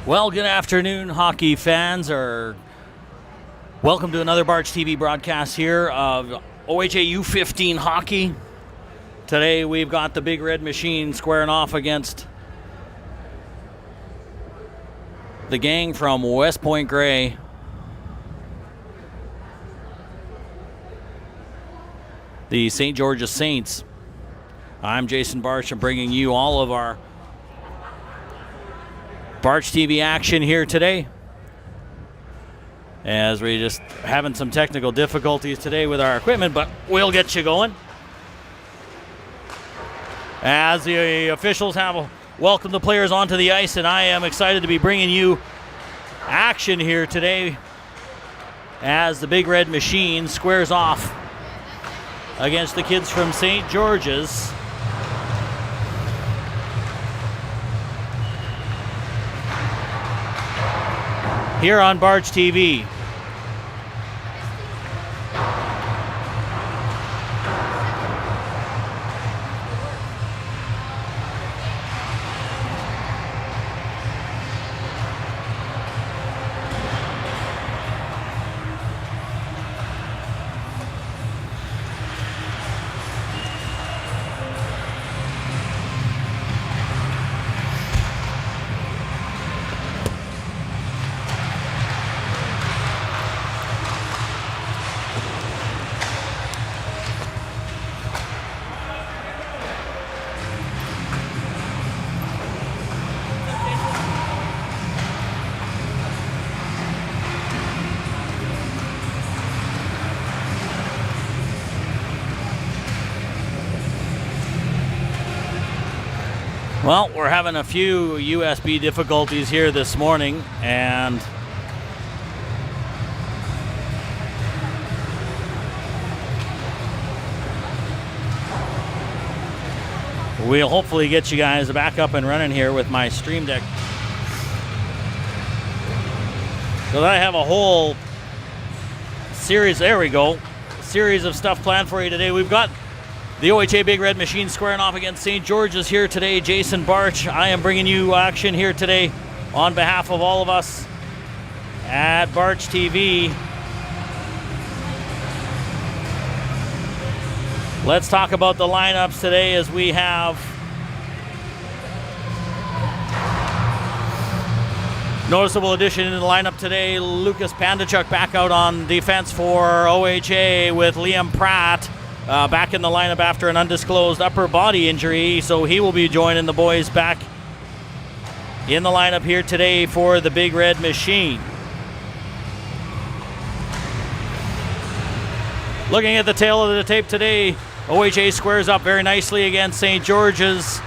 Well, good afternoon, hockey fans. Welcome to another Barch TV broadcast here of OHA U15 hockey. Today we've got the Big Red Machine squaring off against the gang from West Point Grey. The St. George's Saints. I'm Jason Barch. I'm bringing you all of our Barch TV action here today, as we just having some technical difficulties today with our equipment, but we'll get you going. As the officials have welcomed the players onto the ice, and I am excited to be bringing you action here today as the Big Red Machine squares off against the kids from St. George's. Here on Barch TV. Well, we're having a few USB difficulties here this morning, and we'll hopefully get you guys back up and running here with my stream deck. So I have a whole series, there we go, series of stuff planned for you today. We've got the OHA Big Red Machine squaring off against St. George's here today. Jason Barch, I am bringing you action here today on behalf of all of us at Barch TV. Let's talk about the lineups today, as we have noticeable addition in the lineup today. Lucas Pandachuk back out on defense for OHA with Liam Pratt back in the lineup after an undisclosed upper body injury, so he will be joining the boys back in the lineup here today for the Big Red Machine. Looking at the tail of the tape today, OHA squares up very nicely against St. George's.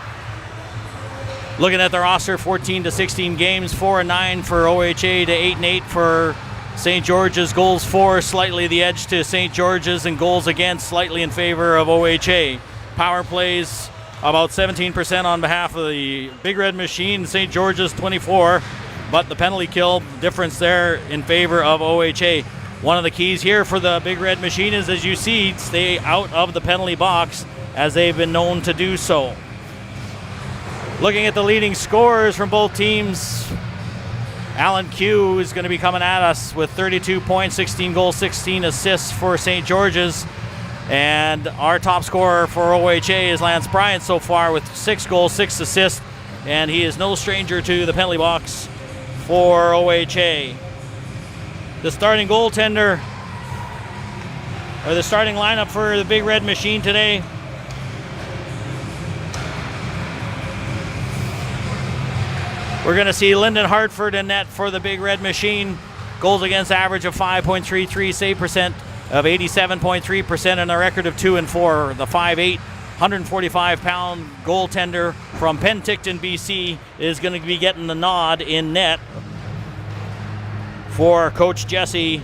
Looking at the roster, 14 to 16 games, 4-9 for OHA to 8-8 for St. George's. Goals for slightly the edge to St. George's, and goals against slightly in favor of OHA. Power plays about 17% on behalf of the Big Red Machine. St. George's 24, but the penalty kill difference there in favor of OHA. One of the keys here for the Big Red Machine is, as you see, stay out of the penalty box, as they've been known to do so. Looking at the leading scorers from both teams, Alan Q is going to be coming at us with 32 points, 16 goals, 16 assists for St. George's. And our top scorer for OHA is Lance Bryant so far with 6 goals, 6 assists. And he is no stranger to the penalty box for OHA. The starting goaltender, or the starting lineup for the Big Red Machine today. We're going to see Lyndon Hartford in net for the Big Red Machine. Goals against average of 5.33, save percent of 87.3%, and a record of 2-4. The 5'8", 145-pound goaltender from Penticton, BC, is going to be getting the nod in net for Coach Jesse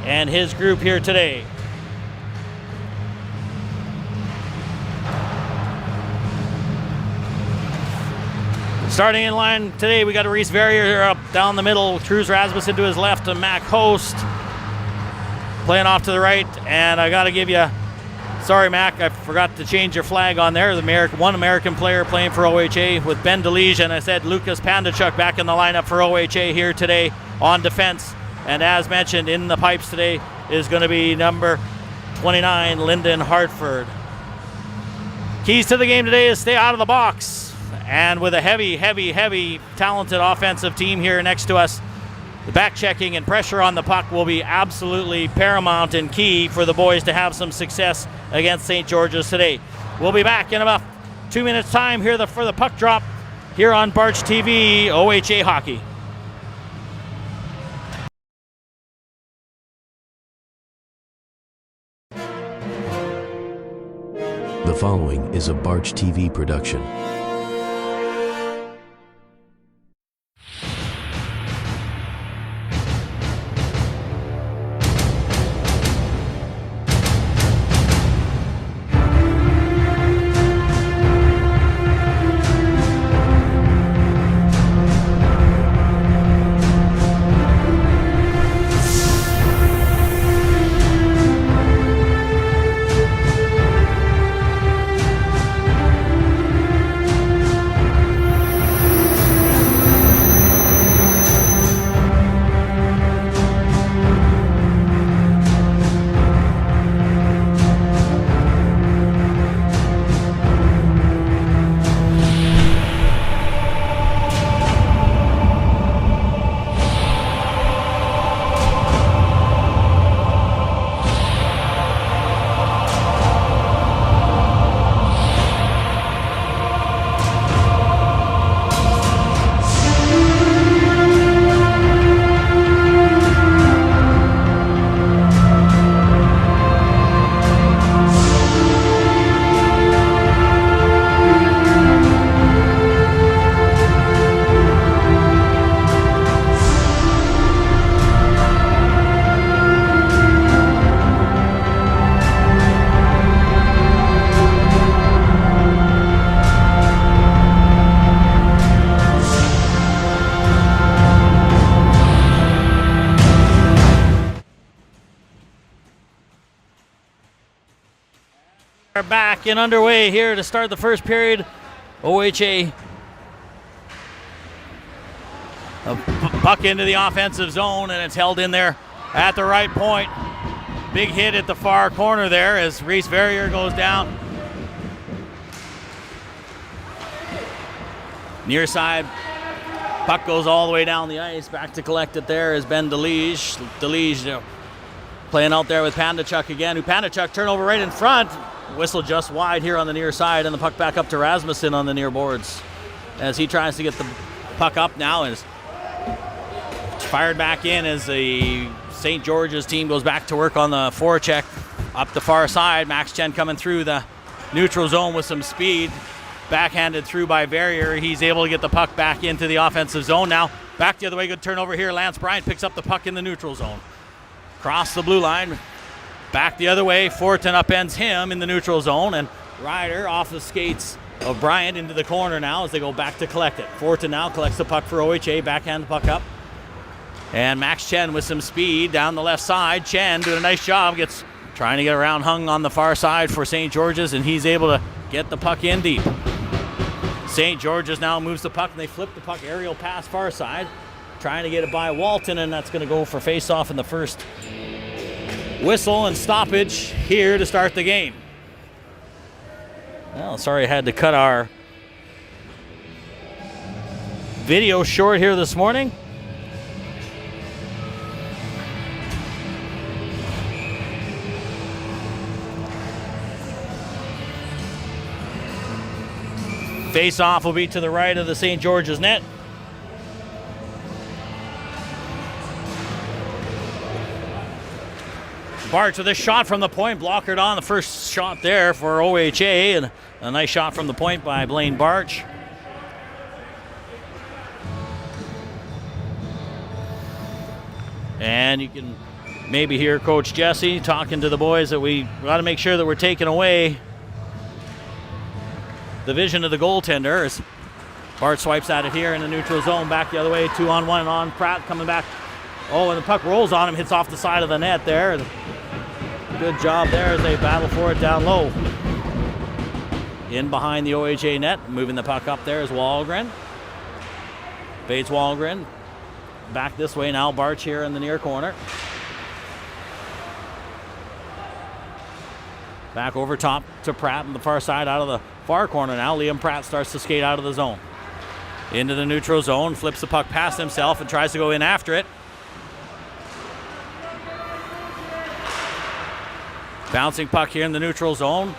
and his group here today. Starting in line today, we got Reese Verrier up down the middle, Cruz Rasmussen to his left, and Mac Host playing off to the right. And I got to give you Sorry, Mac, I forgot to change your flag on there. One American player playing for OHA with Ben DeLige, and I said Lucas Pandachuk back in the lineup for OHA here today on defense. And as mentioned, in the pipes today is going to be number 29, Lyndon Hartford. Keys to the game today is stay out of the box. And with a heavy, talented offensive team here next to us, the back checking and pressure on the puck will be absolutely paramount and key for the boys to have some success against St. George's today. We'll be back in about 2 minutes' time here for the puck drop here on Barch TV, OHA Hockey. The following is a Barch TV production. Are back and underway here to start the first period. OHA a puck into the offensive zone, and it's held in there at the right point. Big hit at the far corner there as Reese Verrier goes down. Near side, puck goes all the way down the ice. Back to collect it there is Ben DeLige. DeLige playing out there with Pandachuk again. Pandachuk turnover right in front. Whistle just wide here on the near side, and the puck back up to Rasmussen on the near boards as he tries to get the puck up now, and is fired back in as the St. George's team goes back to work on the forecheck up the far side. Max Chen coming through the neutral zone with some speed. Backhanded through by Verrier. He's able to get the puck back into the offensive zone. Now back the other way. Good turnover here. Lance Bryant picks up the puck in the neutral zone. Cross the blue line. Back the other way. Fortin upends him in the neutral zone. And Ryder off the skates of Bryant into the corner now as they go back to collect it. Fortin now collects the puck for OHA. Backhand the puck up. And Max Chen with some speed down the left side. Chen doing a nice job. Trying to get around Hung on the far side for St. George's, and he's able to get the puck in deep. St. George's now moves the puck, and they flip the puck aerial pass far side. Trying to get it by Walton, and that's going to go for face-off in the first whistle and stoppage here to start the game. Well, sorry I had to cut our video short here this morning. Face-off will be to the right of the St. George's net. Barch with a shot from the point, blockered on the first shot there for OHA, and a nice shot from the point by Blaine Barch. And you can maybe hear Coach Jesse talking to the boys that we got to make sure that we're taking away the vision of the goaltender as Bart swipes at it here in the neutral zone. Back the other way, 2-on-1 on Pratt coming back. Oh, and the puck rolls on him, hits off the side of the net there. Good job there as they battle for it down low. In behind the OHA net, moving the puck up there is Wahlgren. Bates Wahlgren. Back this way now, Barch here in the near corner. Back over top to Pratt on the far side out of the far corner now. Liam Pratt starts to skate out of the zone. Into the neutral zone, flips the puck past himself and tries to go in after it. Bouncing puck here in the neutral zone.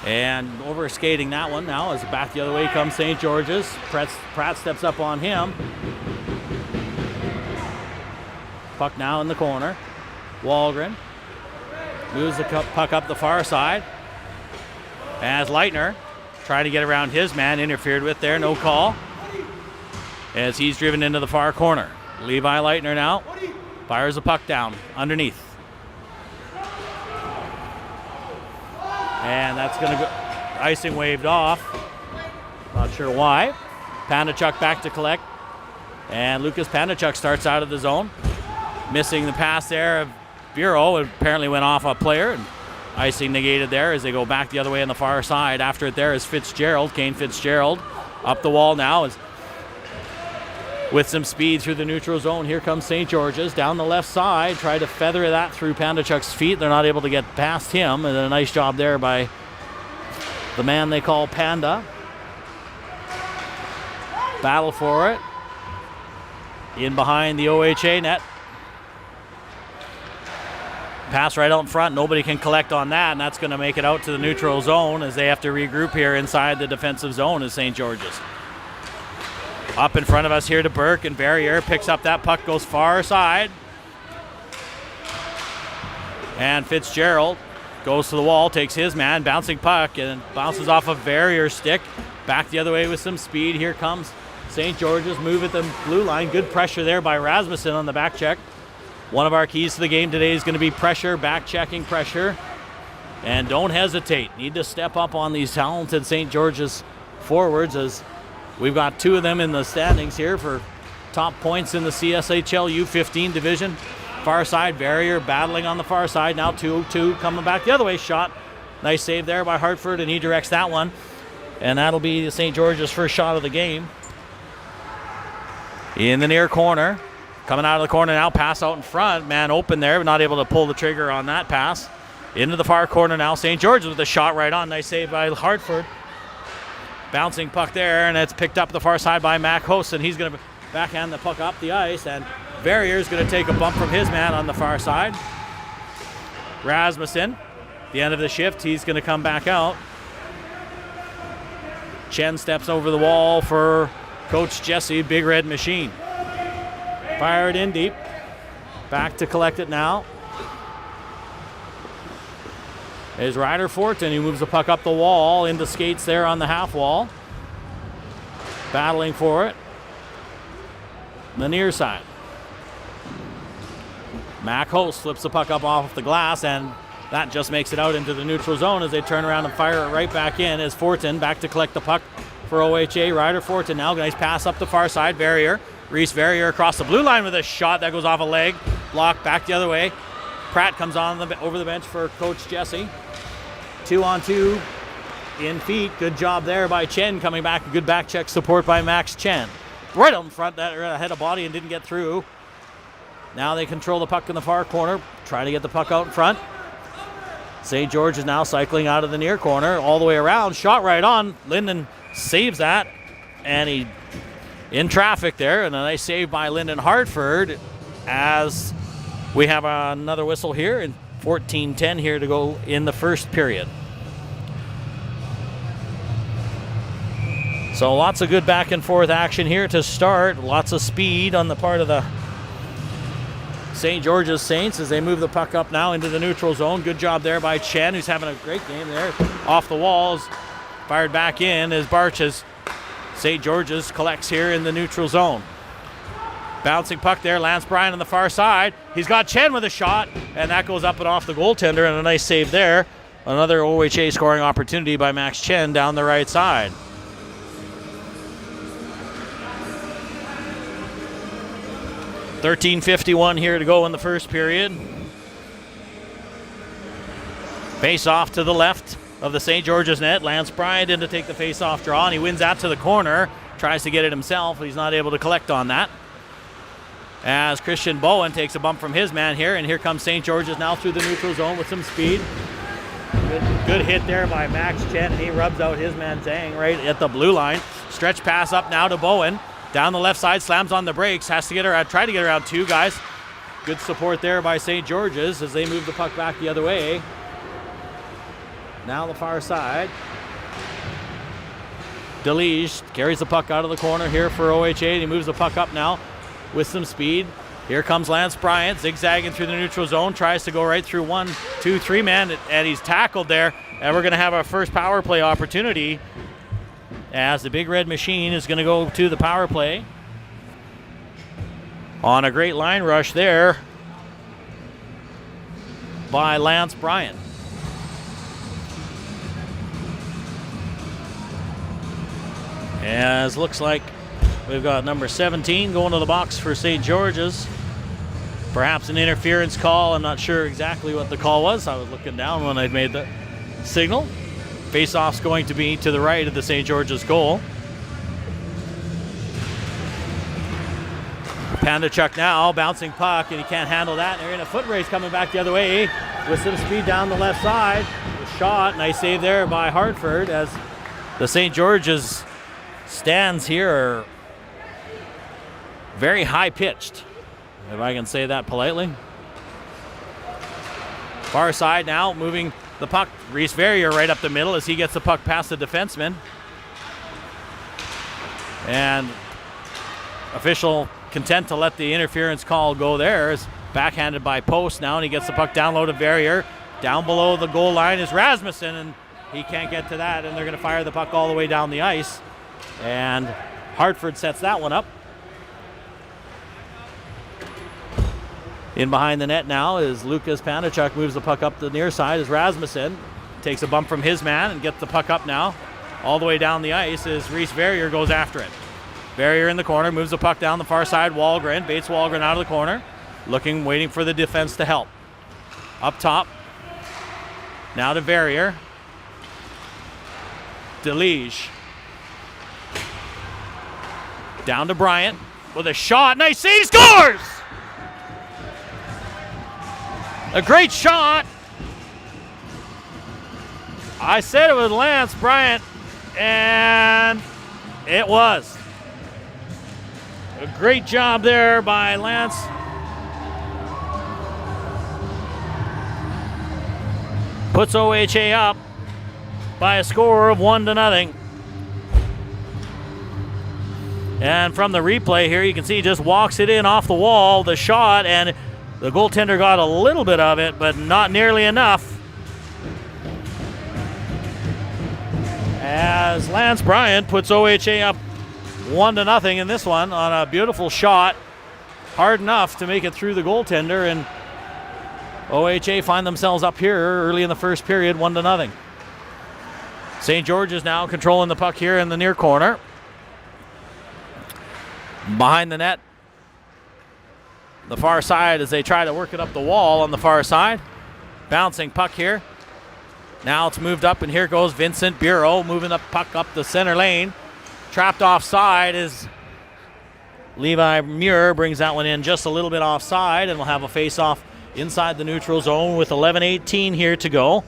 And over skating that one now as back the other way comes St. George's. Pratt steps up on him. Puck now in the corner. Wahlgren moves the puck up the far side. As Leitner trying to get around his man, interfered with there, no call. As he's driven into the far corner. Levi Leitner now fires the puck down underneath. And that's going to go, icing waved off. Not sure why. Pandachuk back to collect. And Lucas Pandachuk starts out of the zone. Missing the pass there of Bureau. It apparently went off a player. And icing negated there as they go back the other way on the far side. After it there is Fitzgerald, Kane Fitzgerald. Up the wall now is with some speed through the neutral zone. Here comes St. George's down the left side. Try to feather that through Pandachuk's feet. They're not able to get past him. And a nice job there by the man they call Panda. Battle for it. In behind the OHA net. Pass right out in front. Nobody can collect on that. And that's going to make it out to the neutral zone as they have to regroup here inside the defensive zone as St. George's. Up in front of us here to Burke, and Barrier picks up that puck, goes far side. And Fitzgerald goes to the wall, takes his man, bouncing puck, and bounces off of Barrier's stick. Back the other way with some speed. Here comes St. George's, move at the blue line. Good pressure there by Rasmussen on the back check. One of our keys to the game today is going to be pressure, back checking pressure. And don't hesitate. Need to step up on these talented St. George's forwards as we've got two of them in the standings here for top points in the CSHL U15 division. Far side, Barrier battling on the far side. Now 2-2 coming back the other way. Shot. Nice save there by Hartford, and he directs that one. And that'll be the St. George's first shot of the game. In the near corner. Coming out of the corner now. Pass out in front. Man open there, but not able to pull the trigger on that pass. Into the far corner now. St. George's with a shot right on. Nice save by Hartford. Bouncing puck there, and it's picked up the far side by Mac Host, and he's going to backhand the puck up the ice, and Barrier's going to take a bump from his man on the far side. Rasmussen, the end of the shift, he's going to come back out. Chen steps over the wall for Coach Jesse, Big Red Machine. Fired in deep. Back to collect it now. Is Ryder Fortin. He moves the puck up the wall into skates there on the half wall. Battling for it. The near side. Mac Host flips the puck up off the glass, and that just makes it out into the neutral zone as they turn around and fire it right back in as Fortin back to collect the puck for OHA. Ryder Fortin now. Nice pass up the far side. Barrier. Reese Barrier across the blue line with a shot that goes off a leg. Blocked back the other way. Pratt comes on over the bench for Coach Jesse. 2-on-2 in feet. Good job there by Chen coming back. A good back check support by Max Chen. Right out in front, that had a body and didn't get through. Now they control the puck in the far corner. Try to get the puck out in front. St. George is now cycling out of the near corner all the way around. Shot right on. Linden saves that. And he in traffic there. And a nice save by Lyndon Hartford as we have another whistle here. And 14:10 here to go in the first period. So lots of good back and forth action here to start. Lots of speed on the part of the St. George's Saints as they move the puck up now into the neutral zone. Good job there by Chen, who's having a great game there. Off the walls, fired back in as Barches. St. George's collects here in the neutral zone. Bouncing puck there, Lance Bryan on the far side. He's got Chen with a shot, and that goes up and off the goaltender, and a nice save there. Another OHA scoring opportunity by Max Chen down the right side. $13:51 here to go in the first period. Face off to the left of the St. George's net. Lance Bryant in to take the face-off draw, and he wins that to the corner. Tries to get it himself, but he's not able to collect on that. As Christian Bowen takes a bump from his man here, and here comes St. George's now through the neutral zone with some speed. Good hit there by Max Chen, and he rubs out his man Zhang right at the blue line. Stretch pass up now to Bowen. Down the left side, slams on the brakes, has to get her out, try to get around two guys. Good support there by St. George's as they move the puck back the other way. Now the far side. DeLige carries the puck out of the corner here for OHA. He moves the puck up now with some speed. Here comes Lance Bryant zigzagging through the neutral zone. Tries to go right through 1, 2, 3 man, and he's tackled there. And we're going to have our first power play opportunity as the Big Red Machine is going to go to the power play. On a great line rush there by Lance Bryant. As looks like we've got number 17 going to the box for St. George's. Perhaps an interference call. I'm not sure exactly what the call was. I was looking down when I'd made the signal. Face-off's going to be to the right of the St. George's goal. Pandachuk now bouncing puck, and he can't handle that. They're in a foot race coming back the other way with some speed down the left side. The shot, nice save there by Hartford as the St. George's stands here are very high-pitched, if I can say that politely. Far side now, moving the puck. Reese Verrier right up the middle as he gets the puck past the defenseman. And official content to let the interference call go there. Is backhanded by Post now, and he gets the puck down low to Verrier. Down below the goal line is Rasmussen, and he can't get to that, and they're going to fire the puck all the way down the ice. And Hartford sets that one up. In behind the net now is Lucas Pandachuk, moves the puck up the near side as Rasmussen takes a bump from his man and gets the puck up now. All the way down the ice as Reese Verrier goes after it. Verrier in the corner, moves the puck down the far side. Wahlgren, baits Wahlgren out of the corner. Looking, waiting for the defense to help. Up top. Now to Verrier. DeLige. Down to Bryant with a shot. Nice save, scores! A great shot. I said it was Lance Bryant, and it was. A great job there by Lance. Puts OHA up by a score of 1-0. And from the replay here, you can see he just walks it in off the wall, the shot, and the goaltender got a little bit of it, but not nearly enough. As Lance Bryant puts OHA up 1-0 in this one on a beautiful shot. Hard enough to make it through the goaltender, and OHA find themselves up here early in the first period, 1-0. St. George's now controlling the puck here in the near corner. Behind the net, the far side as they try to work it up the wall on the far side. Bouncing puck here. Now it's moved up, and here goes Vincent Bureau moving the puck up the center lane. Trapped offside as Levi Muir brings that one in just a little bit offside, and we'll have a face-off inside the neutral zone with 11:18 here to go.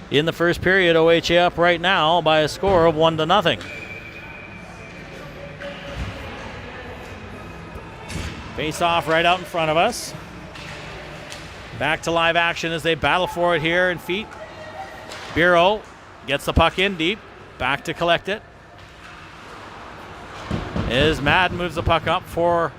In the first period, OHA up right now by a score of 1-0. Face-off right out in front of us. Back to live action as they battle for it here in feet. Bureau gets the puck in deep. Back to collect it. As Madden moves the puck up for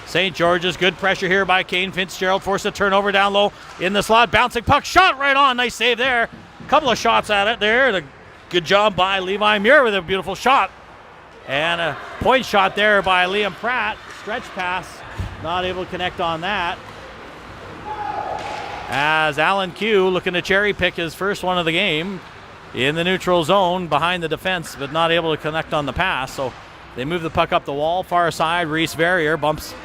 St. George's. Good pressure here by Kane Fitzgerald. Forced a turnover down low in the slot. Bouncing puck. Shot right on. Nice save there. Couple of shots at it there. Good job by Levi Muir with a beautiful shot. And a point shot there by Liam Pratt. Stretch pass. Not able to connect on that. As Alan Q looking to cherry pick his first one of the game in the neutral zone behind the defense, but not able to connect on the pass. So they move the puck up the wall, far side. Reese Verrier bumps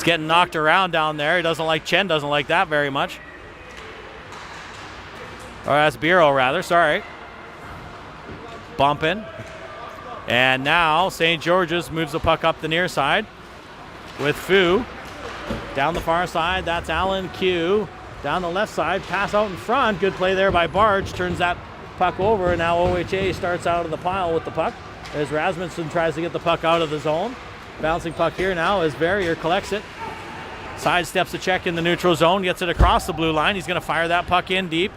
getting knocked around down there. He doesn't like, Chen doesn't like that very much. Or that's Bureau rather, sorry. Bumping. And now St. George's moves the puck up the near side with Fu. Down the far side, that's Alan Q. Down the left side, pass out in front. Good play there by Barge. Turns that puck over, and now OHA starts out of the pile with the puck as Rasmussen tries to get the puck out of the zone. Bouncing puck here now as Verrier collects it. Sidesteps a check in the neutral zone, gets it across the blue line. He's going to fire that puck in deep.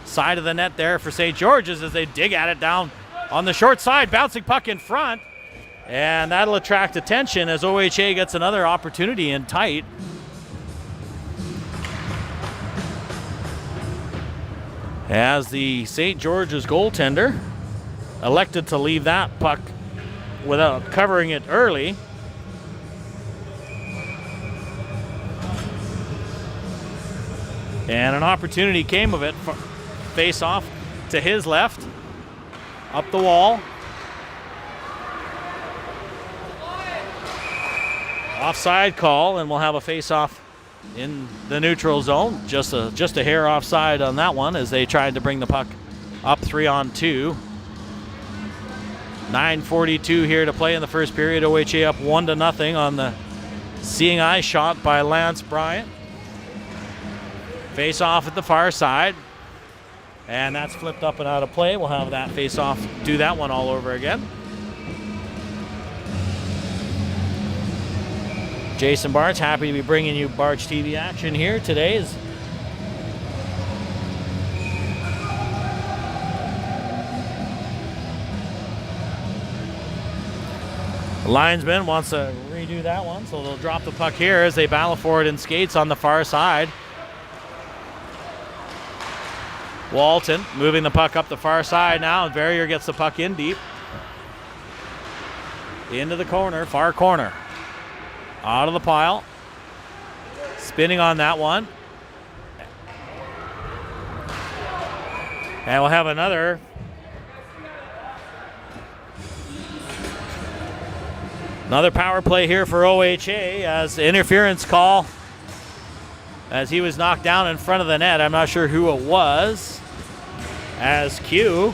Side of the net there for St. George's as they dig at it down on the short side. Bouncing puck in front. And that'll attract attention as OHA gets another opportunity in tight. As the St. George's goaltender elected to leave that puck without covering it early. And an opportunity came of it. Face off to his left. Up the wall. Offside call, and we'll have a face-off in the neutral zone. Just a hair offside on that one as they tried to bring the puck up 3-on-2. 9:42 here to play in the first period. OHA up 1-0 on the seeing eye shot by Lance Bryant. Face off at the far side. And that's flipped up and out of play. We'll have that face off, do that one all over again. Jason Bartz, happy to be bringing you Barge TV action here today. The linesman wants to redo that one, so they'll drop the puck here as they battle for it in skates on the far side. Walton moving the puck up the far side now, and Verrier gets the puck in deep. Into the corner, far corner. Out of the pile. Spinning on that one. And we'll have another power play here for OHA as interference call as he was knocked down in front of the net. I'm not sure who it was. As Q,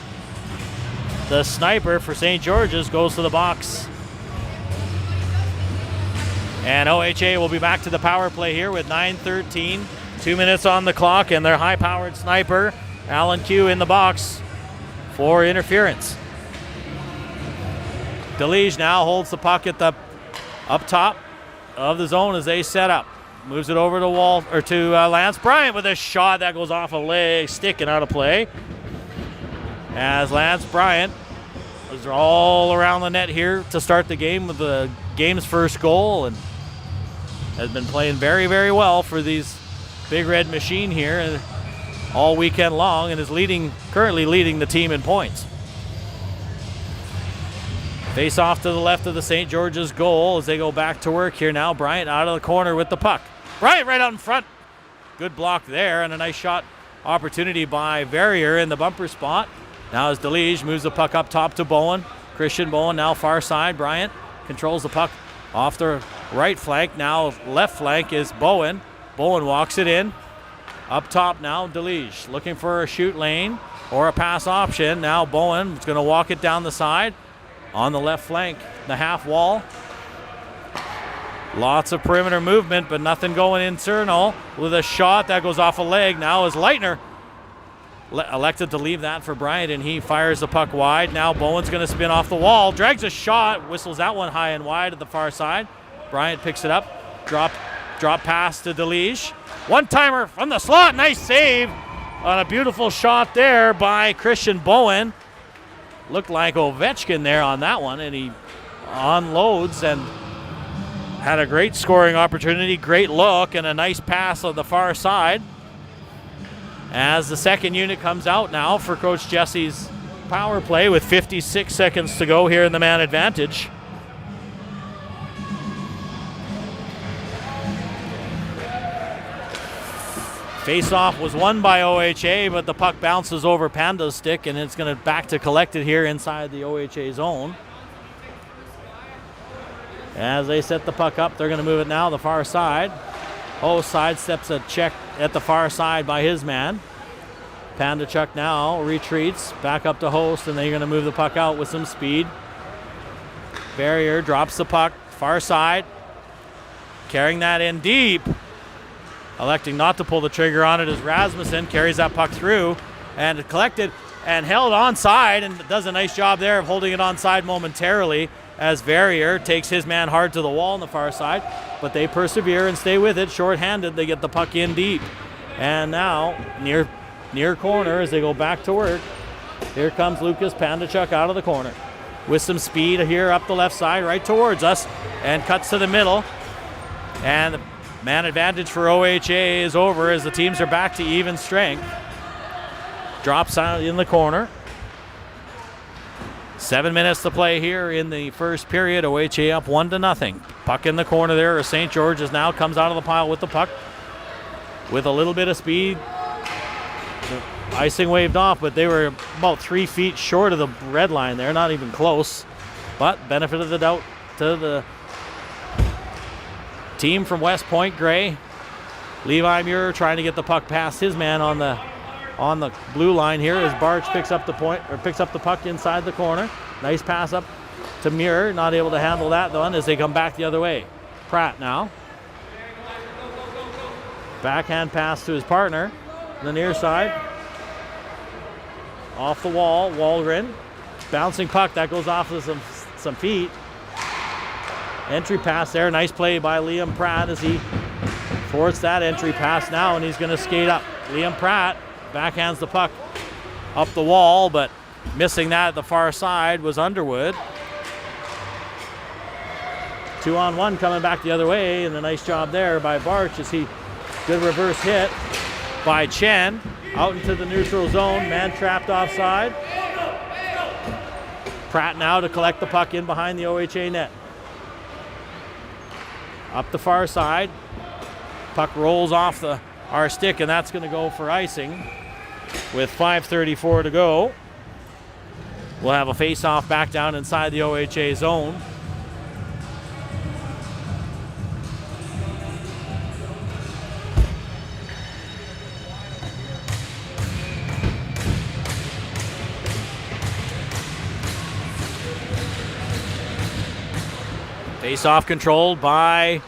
the sniper for St. George's, goes to the box. And OHA will be back to the power play here with 9:13, 2 minutes on the clock, and their high-powered sniper, Alan Q, in the box for interference. DeLige now holds the puck at the up top of the zone as they set up. Moves it over to Lance Bryant with a shot that goes off a leg, stick and out of play. As Lance Bryant is all around the net here to start the game with the game's first goal, and has been playing very, very well for these Big Red Machine here all weekend long, and is currently leading the team in points. Face off to the left of the St. George's goal as they go back to work here now. Bryant out of the corner with the puck. Bryant right out in front. Good block there, and a nice shot opportunity by Verrier in the bumper spot. Now as DeLige moves the puck up top to Bowen. Christian Bowen now far side. Bryant controls the puck off the right flank. Now left flank is Bowen. Bowen walks it in. Up top now DeLige looking for a shoot lane or a pass option. Now Bowen is going to walk it down the side on the left flank, the half wall. Lots of perimeter movement, but nothing going internal with a shot that goes off a leg. Now is Leitner elected to leave that for Bryant, and he fires the puck wide. Now Bowen's going to spin off the wall, drags a shot, whistles that one high and wide at the far side. Bryant picks it up, drop pass to DeLige. One-timer from the slot, nice save on a beautiful shot there by Christian Bowen. Looked like Ovechkin there on that one, and he unloads and had a great scoring opportunity, great look, and a nice pass on the far side. As the second unit comes out now for Coach Jesse's power play with 56 seconds to go here in the man advantage. Face-off was won by OHA, but the puck bounces over Panda's stick, and it's going to back to collect it here inside the OHA zone. As they set the puck up, they're going to move it now the far side. Sidesteps a check at the far side by his man. Pandachuk now retreats back up to Host, and they're going to move the puck out with some speed. Barrier drops the puck, far side. Carrying that in deep. Electing not to pull the trigger on it as Rasmussen carries that puck through and collected and held onside, and does a nice job there of holding it onside momentarily as Barrier takes his man hard to the wall on the far side, but they persevere and stay with it. Short-handed, they get the puck in deep. And now near corner as they go back to work. Here comes Lucas Pandachuk out of the corner with some speed here up the left side right towards us and cuts to the middle. And the man advantage for OHA is over as the teams are back to even strength. Drops out in the corner. 7 minutes to play here in the first period. OHA up 1-0. Puck in the corner there. St. George's now comes out of the pile with the puck with a little bit of speed. The icing waved off, but they were about 3 feet short of the red line there. Not even close. But benefit of the doubt to the team from West Point Grey. Levi Muir trying to get the puck past his man on the blue line here as Barch picks up the puck inside the corner. Nice pass up to Muir, not able to handle that one as they come back the other way. Pratt now. Backhand pass to his partner on the near side. Off the wall, Wallgren. Bouncing puck that goes off of some feet. Entry pass there, nice play by Liam Pratt as he forced that entry pass now, and he's going to skate up. Liam Pratt backhands the puck up the wall, but missing that at the far side was Underwood. 2-on-1 coming back the other way, and a nice job there by Barch as he good reverse hit by Chen out into the neutral zone. Man trapped offside. Pratt now to collect the puck in behind the OHA net. Up the far side. Puck rolls off our stick, and that's going to go for icing with 5:34 to go. We'll have a face-off back down inside the OHA zone. Face-off controlled by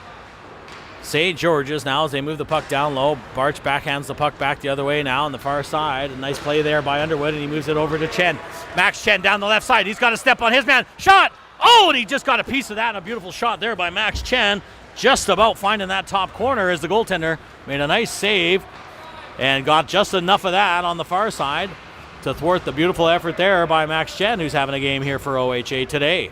St. George's now as they move the puck down low. Barch backhands the puck back the other way now on the far side. A nice play there by Underwood, and he moves it over to Chen. Max Chen down the left side. He's got to step on his man. Shot! Oh, and he just got a piece of that. And a beautiful shot there by Max Chen. Just about finding that top corner as the goaltender made a nice save and got just enough of that on the far side to thwart the beautiful effort there by Max Chen, who's having a game here for OHA today.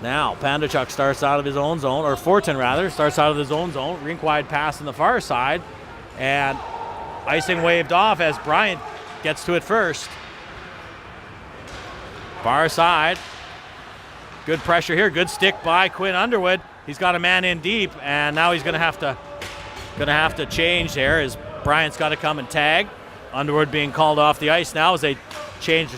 Now, Pandachuk starts out of his own zone, or Fortin rather, starts out of his own zone. Rink wide pass on the far side. And icing waved off as Bryant gets to it first. Far side. Good pressure here. Good stick by Quinn Underwood. He's got a man in deep, and now he's going to have to change there as Bryant's got to come and tag. Underwood being called off the ice now as they change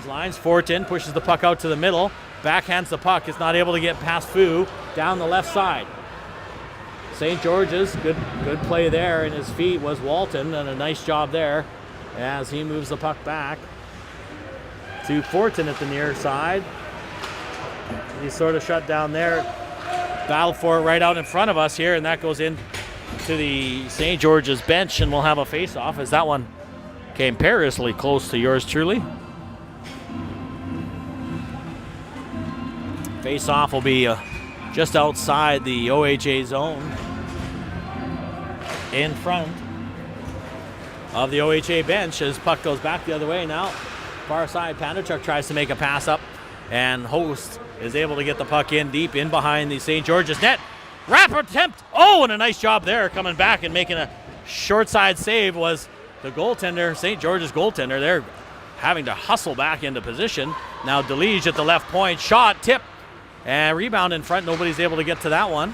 lines. Fortin pushes the puck out to the middle. Backhands the puck, is not able to get past Fu down the left side. St. George's, good play there, and his feet was Walton, and a nice job there as he moves the puck back to Fortin at the near side. He's sort of shut down there. Battle for it right out in front of us here, and that goes in to the St. George's bench, and we'll have a face-off as that one came perilously close to yours truly. Face-off will be just outside the OHA zone in front of the OHA bench as puck goes back the other way now. Far side, Pandachuk tries to make a pass up, and Host is able to get the puck in deep in behind the St. George's net. Wrap attempt! Oh, and a nice job there coming back and making a short side save was the goaltender, St. George's goaltender. They're having to hustle back into position. Now DeLige at the left point, shot, tip, and rebound in front. Nobody's able to get to that one.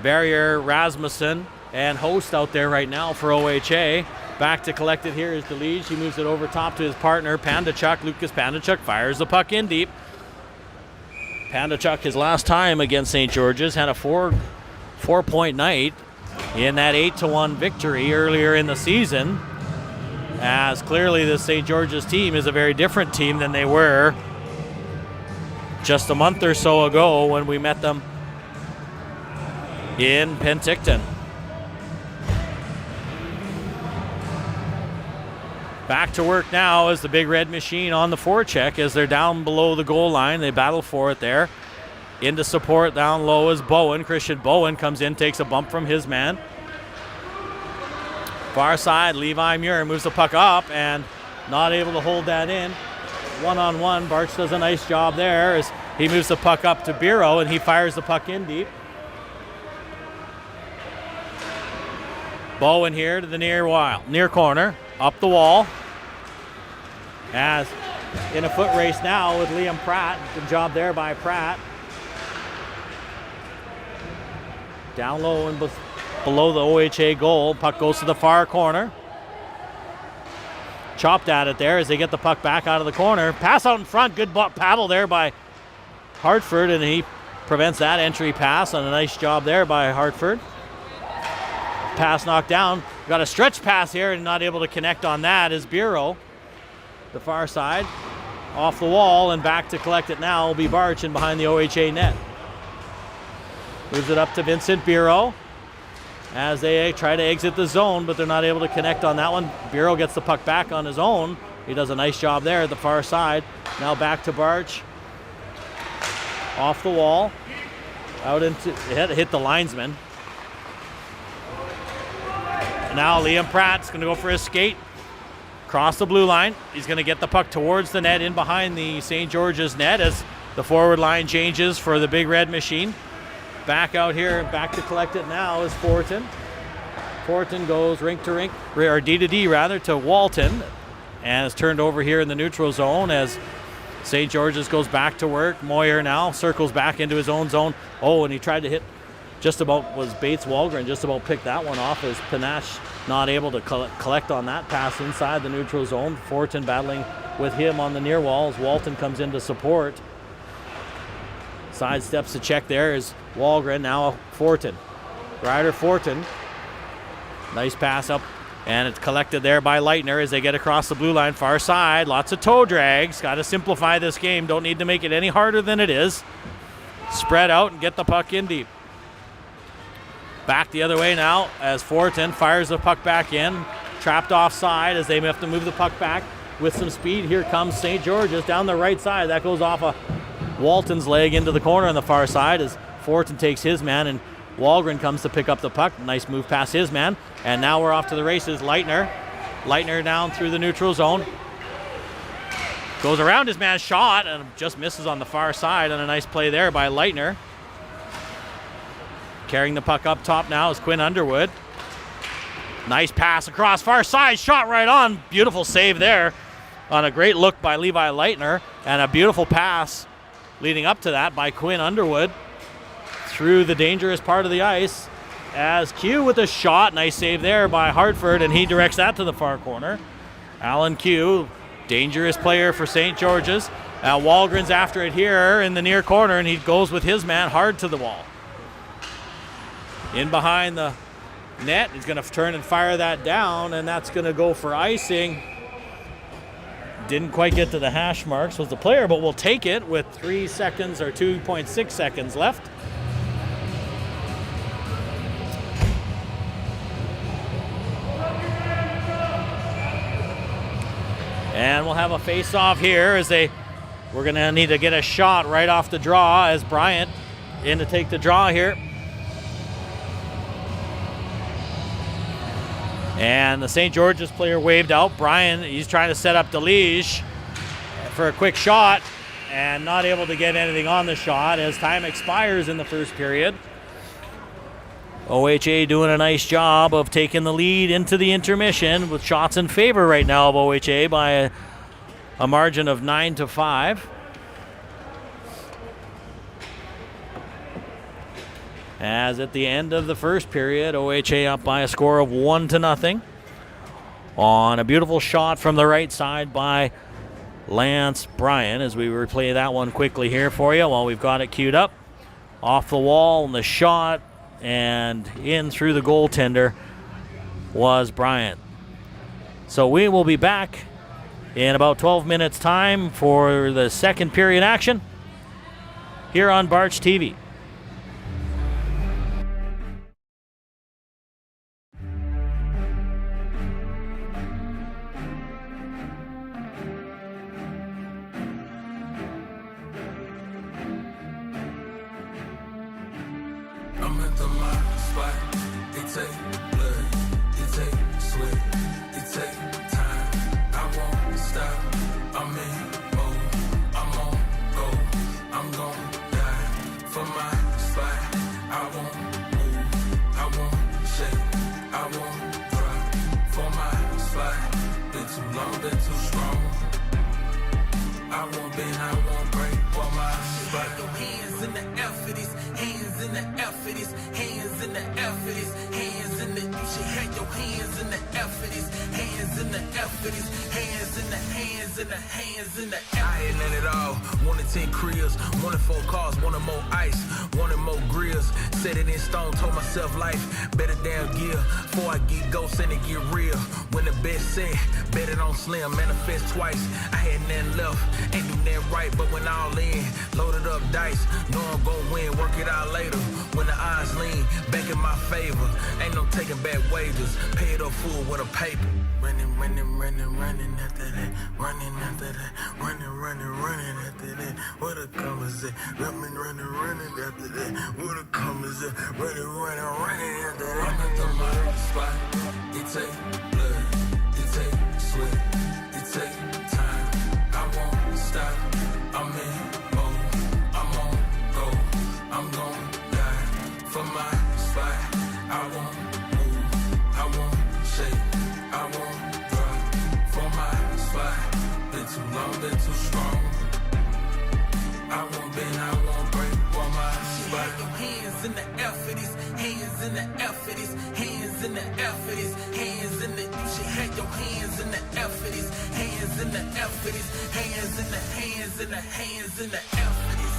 Barrier, Rasmussen, and Host out there right now for OHA. Back to collect it here is DeLige. He moves it over top to his partner, Pandachuk. Lucas Pandachuk fires the puck in deep. Pandachuk, his last time against St. George's, had a four-point night in that 8-1 victory earlier in the season, as clearly the St. George's team is a very different team than they were just a month or so ago when we met them in Penticton. Back to work now as the Big Red Machine on the forecheck as they're down below the goal line. They battle for it there. Into support down low is Bowen. Christian Bowen comes in, takes a bump from his man. Far side, Levi Muir moves the puck up and not able to hold that in. One-on-one, Barch does a nice job there as he moves the puck up to Biro and he fires the puck in deep. Bowen here to the near corner, up the wall. As in a foot race now with Liam Pratt. Good job there by Pratt. Down low and below the OHA goal. Puck goes to the far corner. Chopped at it there as they get the puck back out of the corner. Pass out in front. Good paddle there by Hartford, and he prevents that entry pass. And a nice job there by Hartford. Pass knocked down. Got a stretch pass here and not able to connect on that is Bureau. The far side. Off the wall and back to collect it now will be Barch in behind the OHA net. Moves it up to Vincent Bureau as they try to exit the zone, but they're not able to connect on that one. Bureau gets the puck back on his own. He does a nice job there at the far side. Now back to Barch. Off the wall. Out into hit the linesman. And now Liam Pratt's going to go for his skate. Cross the blue line. He's going to get the puck towards the net in behind the St. George's net as the forward line changes for the Big Red Machine. Back out here, back to collect it now is Fortin. Fortin goes rink to rink, or D to D rather, to Walton, and is turned over here in the neutral zone as St. George's goes back to work. Moyer now circles back into his own zone. Oh, and he tried to hit just about, was Bates Walgren, just about picked that one off as Panache not able to collect on that pass inside the neutral zone. Fortin battling with him on the near wall as Walton comes in to support. Side steps to check there is Walgren, now Fortin. Ryder Fortin. Nice pass up, and it's collected there by Leitner as they get across the blue line, far side. Lots of toe drags. Got to simplify this game. Don't need to make it any harder than it is. Spread out and get the puck in deep. Back the other way now as Fortin fires the puck back in. Trapped offside as they have to move the puck back with some speed. Here comes St. George's down the right side. That goes off a Walton's leg into the corner on the far side as Fortin takes his man and Walgren comes to pick up the puck. Nice move past his man. And now we're off to the races. Leitner down through the neutral zone. Goes around his man, shot, and just misses on the far side. And a nice play there by Leitner. Carrying the puck up top now is Quinn Underwood. Nice pass across far side, shot right on. Beautiful save there on a great look by Levi Leitner. And a beautiful pass leading up to that by Quinn Underwood through the dangerous part of the ice as Q with a shot. Nice save there by Hartford, and he directs that to the far corner. Alan Q, dangerous player for St. George's. Walgren's after it here in the near corner, and he goes with his man hard to the wall. In behind the net, he's going to turn and fire that down, and that's going to go for icing. Didn't quite get to the hash marks was the player, but we'll take it with 3 seconds or 2.6 seconds left. And we'll have a face-off here as we're going to need to get a shot right off the draw as Bryant in to take the draw here. And the St. George's player waved out. Brian, he's trying to set up DeLige for a quick shot and not able to get anything on the shot as time expires in the first period. OHA doing a nice job of taking the lead into the intermission with shots in favor right now of OHA by a margin of 9-5. As at the end of the first period, OHA up by a score of 1-0 on a beautiful shot from the right side by Lance Bryan, as we replay that one quickly here for you while we've got it queued up. Off the wall and the shot, and in through the goaltender was Bryan. So we will be back in about 12 minutes time for the second period action here on Barch TV. I'm at the my spot. It take blood, it take sweat, it take time. I won't stop. I'm in mode. I'm on go. I'm gon' die for my spot. I won't move. I won't shake. I won't drop for my spot. Been too long, been too strong. I won't bend, I won't break for my spot. Your hands in the air for this, hands in the air for this, hands in the air for this, hands in the. You should have your hands in the air for this, hands in the air for this, hands in the hands in the hands in the air. I ain't let it all. Wanted 10 cribs, wanted 4 cars, wanted more ice, wanted more grills. Set it in stone, told myself life better damn gear. Before I get ghosts and it get real. When the best set, bet it on slim, manifest twice. I had nothing left, ain't do nothing right, but when all in, loaded up dice, know I'm gon' win, work it out later. When the odds lean, back in my favor, ain't no taking back wages, pay it up full with a paper. Running, running, running, running after that, running after that, running, running, running after that. What a come is it? Running, running, running after that. What a come is it? Running, running, running after that. I'm at the my spot. It take blood, it take sweat, it take time. I won't stop. I'm in mode. I'm on go. I'm gon' die for my spot. I won't move. I won't shake. I won't drop for my spot. Been too long, been too strong. I won't bend, I won't break for my spot. Your hands in the air for this, hands in the air for this, hands in the air for this, hands in the. You should have your hands in the air for this, hands in the air for this, hands in the hands in the hands in the air for this.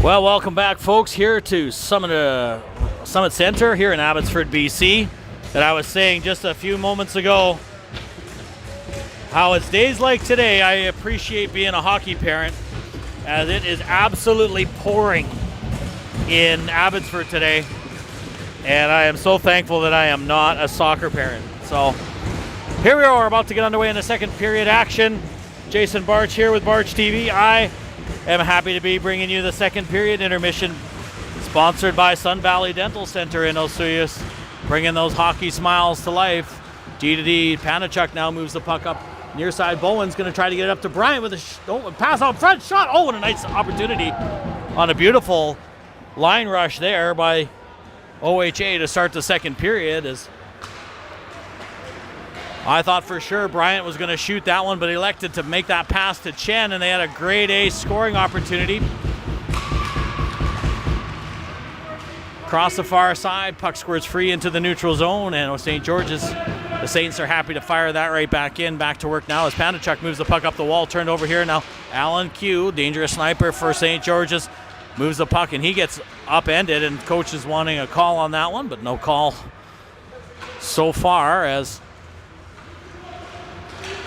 Well, welcome back, folks, here to Summit Center here in Abbotsford, BC. And I was saying just a few moments ago how it's days like today I appreciate being a hockey parent, as it is absolutely pouring in Abbotsford today. And I am so thankful that I am not a soccer parent. So here we are, about to get underway in the second period action. Jason Barch here with Barch TV. I am happy to be bringing you the second period intermission, sponsored by Sun Valley Dental Center in Osuyas, bringing those hockey smiles to life. D2D, Panachuk now moves the puck up near side. Bowen's going to try to get it up to Bryant with a pass out front, shot. Oh, and a nice opportunity on a beautiful line rush there by OHA to start the second period. As I thought for sure Bryant was going to shoot that one, but he elected to make that pass to Chen, and they had a grade A scoring opportunity. Across the far side, puck squirts free into the neutral zone, and St. George's, the Saints are happy to fire that right back in. Back to work now as Panachuk moves the puck up the wall, turned over here. Now Alan Q, dangerous sniper for St. George's, moves the puck, and he gets upended, and coach is wanting a call on that one, but no call so far, as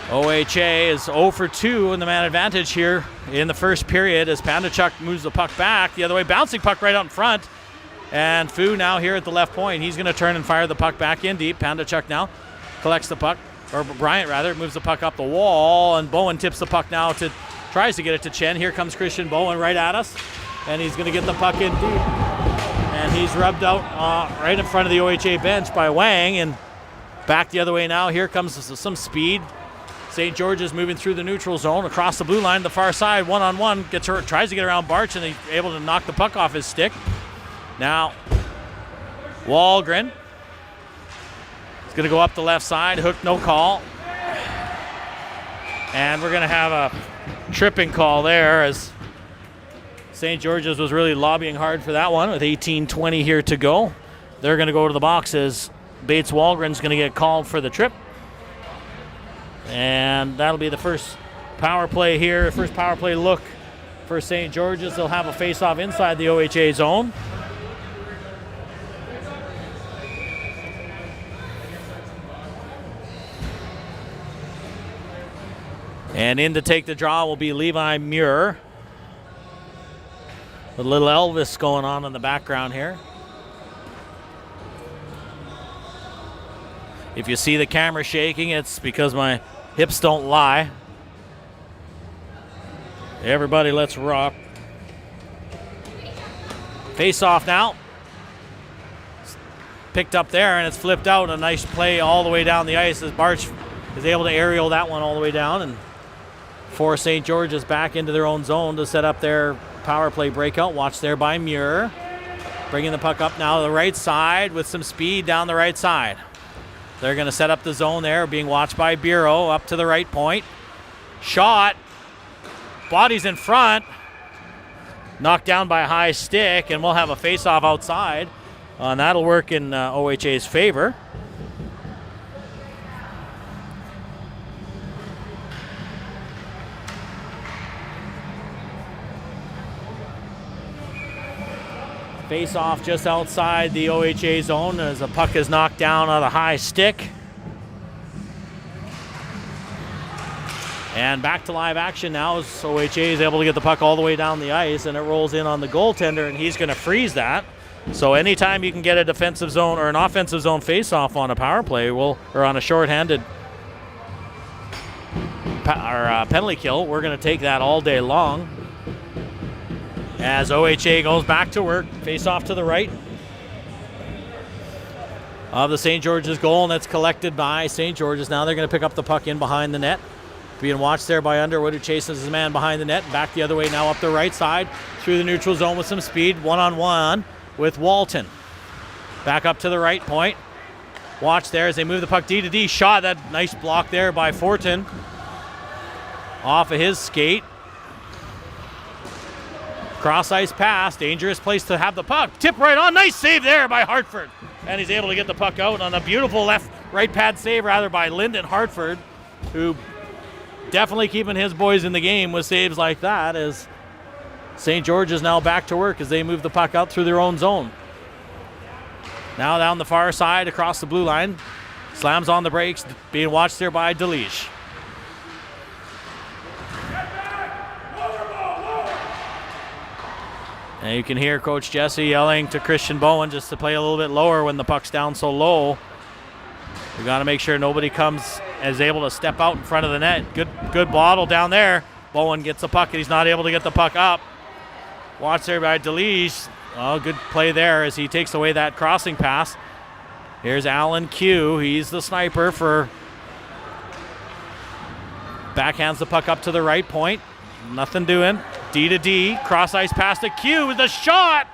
OHA is 0 for 2 in the man advantage here in the first period, as Panachuk moves the puck back the other way, bouncing puck right out in front. And Fu now here at the left point. He's going to turn and fire the puck back in deep. Panachuk now collects the puck, or Bryant rather, moves the puck up the wall, and Bowen tips the puck now tries to get it to Chen. Here comes Christian Bowen right at us, and he's going to get the puck in deep. And he's rubbed out right in front of the OHA bench by Wang, and back the other way now. Here comes some speed. St. George's moving through the neutral zone, across the blue line, the far side, one-on-one, gets hurt, tries to get around Barch, and he's able to knock the puck off his stick. Now, Walgren is going to go up the left side, hook, no call. And we're going to have a tripping call there, as St. George's was really lobbying hard for that one with 18:20 here to go. They're going to go to the box as Bates Walgren's going to get called for the trip. And that'll be the first power play here, first power play look for St. George's. They'll have a face-off inside the OHA zone. And in to take the draw will be Levi Muir. A little Elvis going on in the background here. If you see the camera shaking, it's because my hips don't lie. Everybody, let's rock. Face off now. Picked up there, and it's flipped out. A nice play all the way down the ice as Barch is able to aerial that one all the way down and force St. George's back into their own zone to set up their power play breakout. Watch there by Muir. Bringing the puck up now to the right side with some speed down the right side. They're going to set up the zone there, being watched by Bureau up to the right point. Shot. Body's in front. Knocked down by a high stick, and we'll have a face-off outside. And that'll work in OHA's favor. Face-off just outside the OHA zone as the puck is knocked down on a high stick. And back to live action now as OHA is able to get the puck all the way down the ice, and it rolls in on the goaltender, and he's going to freeze that. So anytime you can get a defensive zone or an offensive zone face-off on a power play, or on a shorthanded penalty kill, we're going to take that all day long. As OHA goes back to work, face off to the right of the St. George's goal, and that's collected by St. George's. Now they're going to pick up the puck in behind the net. Being watched there by Underwood, who chases his man behind the net. Back the other way now up the right side through the neutral zone with some speed. One-on-one with Walton. Back up to the right point. Watch there as they move the puck D to D. Shot, that nice block there by Fortin. Off of his skate. Cross ice pass, dangerous place to have the puck. Tip right on, nice save there by Hartford. And he's able to get the puck out on a beautiful right pad save by Lyndon Hartford, who definitely keeping his boys in the game with saves like that, as St. George is now back to work as they move the puck out through their own zone. Now down the far side across the blue line. Slams on the brakes, being watched there by DeLiege. And you can hear Coach Jesse yelling to Christian Bowen just to play a little bit lower when the puck's down so low. We got to make sure nobody comes is able to step out in front of the net. Good bottle down there. Bowen gets the puck and he's not able to get the puck up. Watched there by DeLiege. Oh, good play there as he takes away that crossing pass. Here's Alan Q. He's the sniper for. Backhands the puck up to the right point. Nothing doing. D to D. Cross ice pass to Q with a shot.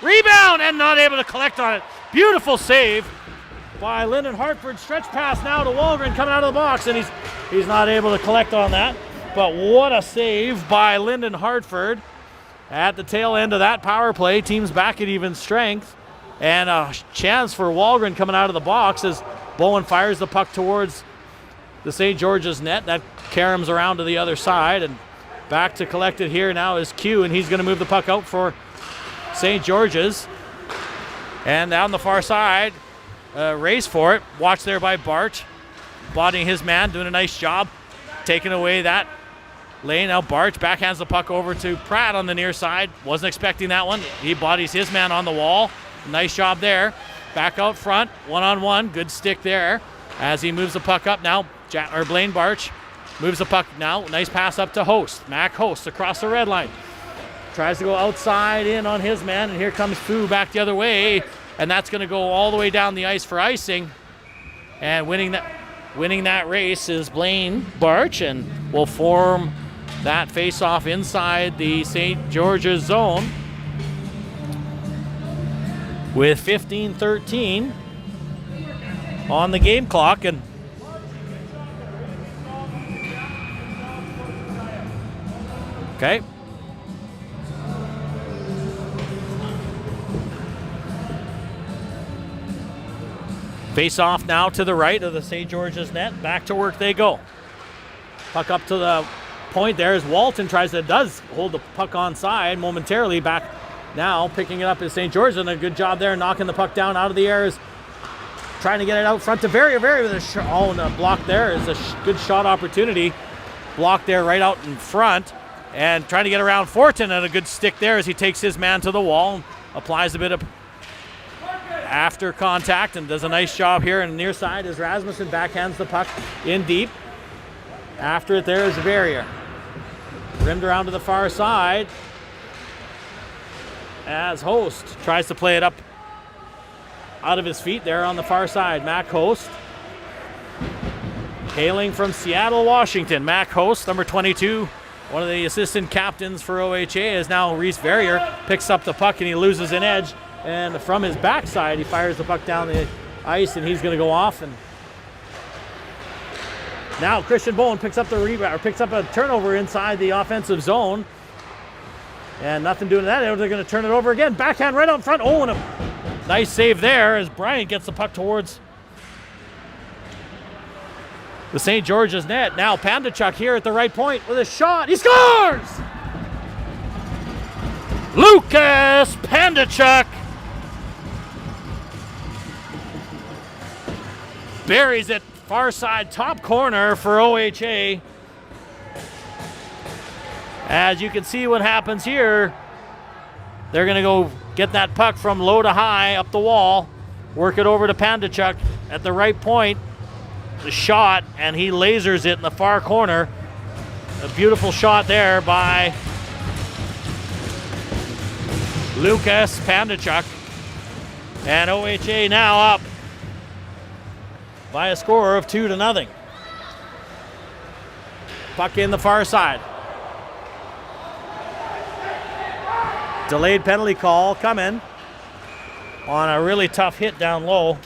Rebound and not able to collect on it. Beautiful save by Lyndon Hartford. Stretch pass now to Wahlgren coming out of the box, and he's not able to collect on that. But what a save by Lyndon Hartford at the tail end of that power play. Team's back at even strength. And a chance for Wahlgren coming out of the box as Bowen fires the puck towards the St. George's net. That caroms around to the other side, and back to collect it here now is Q, and he's going to move the puck out for St. George's. And down the far side, race for it. Watched there by Bart, bodying his man, doing a nice job, taking away that lane. Now Bart backhands the puck over to Pratt on the near side. Wasn't expecting that one. He bodies his man on the wall. Nice job there. Back out front, one-on-one. Good stick there as he moves the puck up now. Blaine Barch moves the puck now. Nice pass up to Host. Mac Host across the red line. Tries to go outside in on his man, and here comes Fu back the other way, and that's going to go all the way down the ice for icing. And winning that race is Blaine Barch, and will form that face-off inside the St. George's zone. With 15-13 on the game clock, and okay. Face off now to the right of the St. George's net. Back to work they go. Puck up to the point there as Walton does hold the puck onside momentarily. Back now picking it up is St. George, and a good job there knocking the puck down out of the air, is trying to get it out front to Very with a and a block there is a good shot opportunity. Block there right out in front, and trying to get around Fortin, and a good stick there as he takes his man to the wall and applies a bit of after contact and does a nice job here. And near side is Rasmussen backhands the puck in deep. After it there is Verrier. Rimmed around to the far side as Host tries to play it up out of his feet there on the far side. Mac Host, hailing from Seattle, Washington. Mac Host, number 22, one of the assistant captains for OHA, is now Reese Verrier. Picks up the puck and he loses an edge, and from his backside he fires the puck down the ice, and he's going to go off. And now Christian Bowen picks up the rebound, or picks up a turnover inside the offensive zone. And nothing doing to that. They're going to turn it over again. Backhand right out front. Oh, and a nice save there as Bryant gets the puck towards the St. George's net. Now Pandachuk here at the right point with a shot. He scores! Lucas Pandachuk buries it far side top corner for OHA. As you can see what happens here, they're going to go get that puck from low to high up the wall, work it over to Pandachuk at the right point. The shot, and he lasers it in the far corner. A beautiful shot there by Lucas Pandachuk. And OHA now up by a score of 2-0. Puck in the far side. Delayed penalty call coming on a really tough hit down low.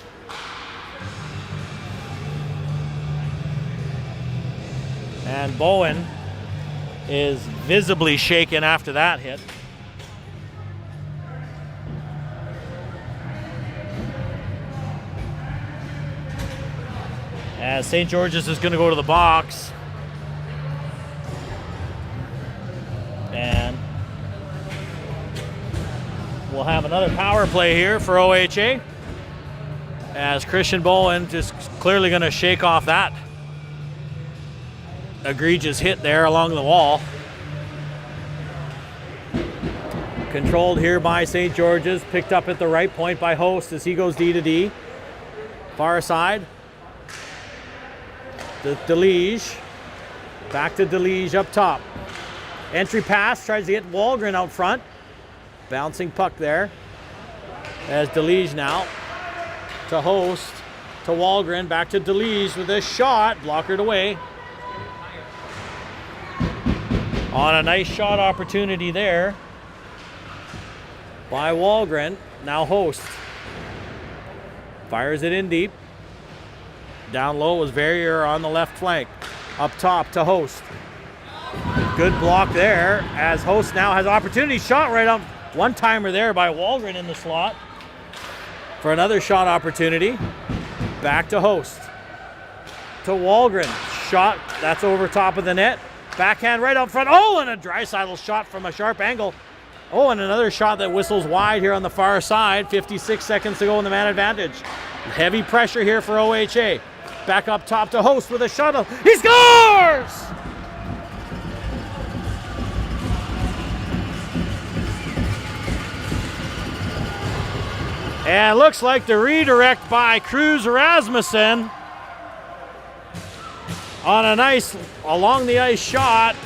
And Bowen is visibly shaken after that hit. As St. George's is going to go to the box. And we'll have another power play here for OHA, as Christian Bowen just clearly going to shake off that egregious hit there along the wall. Controlled here by St. George's, picked up at the right point by Host as he goes D to D. Far side. DeLige. Back to DeLige up top. Entry pass, tries to get Walgren out front. Bouncing puck there. As DeLige now to Host, to Walgren, back to DeLige with a shot, blockered away. On a nice shot opportunity there by Walgren. Now Host fires it in deep. Down low was Verrier on the left flank. Up top to Host. Good block there as Host now has opportunity. Shot right up. One-timer there by Walgren in the slot for another shot opportunity. Back to Host. To Walgren. Shot. That's over top of the net. Backhand right up front. Oh, and a Draisaitl shot from a sharp angle. Oh, and another shot that whistles wide here on the far side. 56 seconds to go in the man advantage. Heavy pressure here for OHA. Back up top to Host with a shot. He scores! And looks like the redirect by Cruz Rasmussen on a nice along the ice shot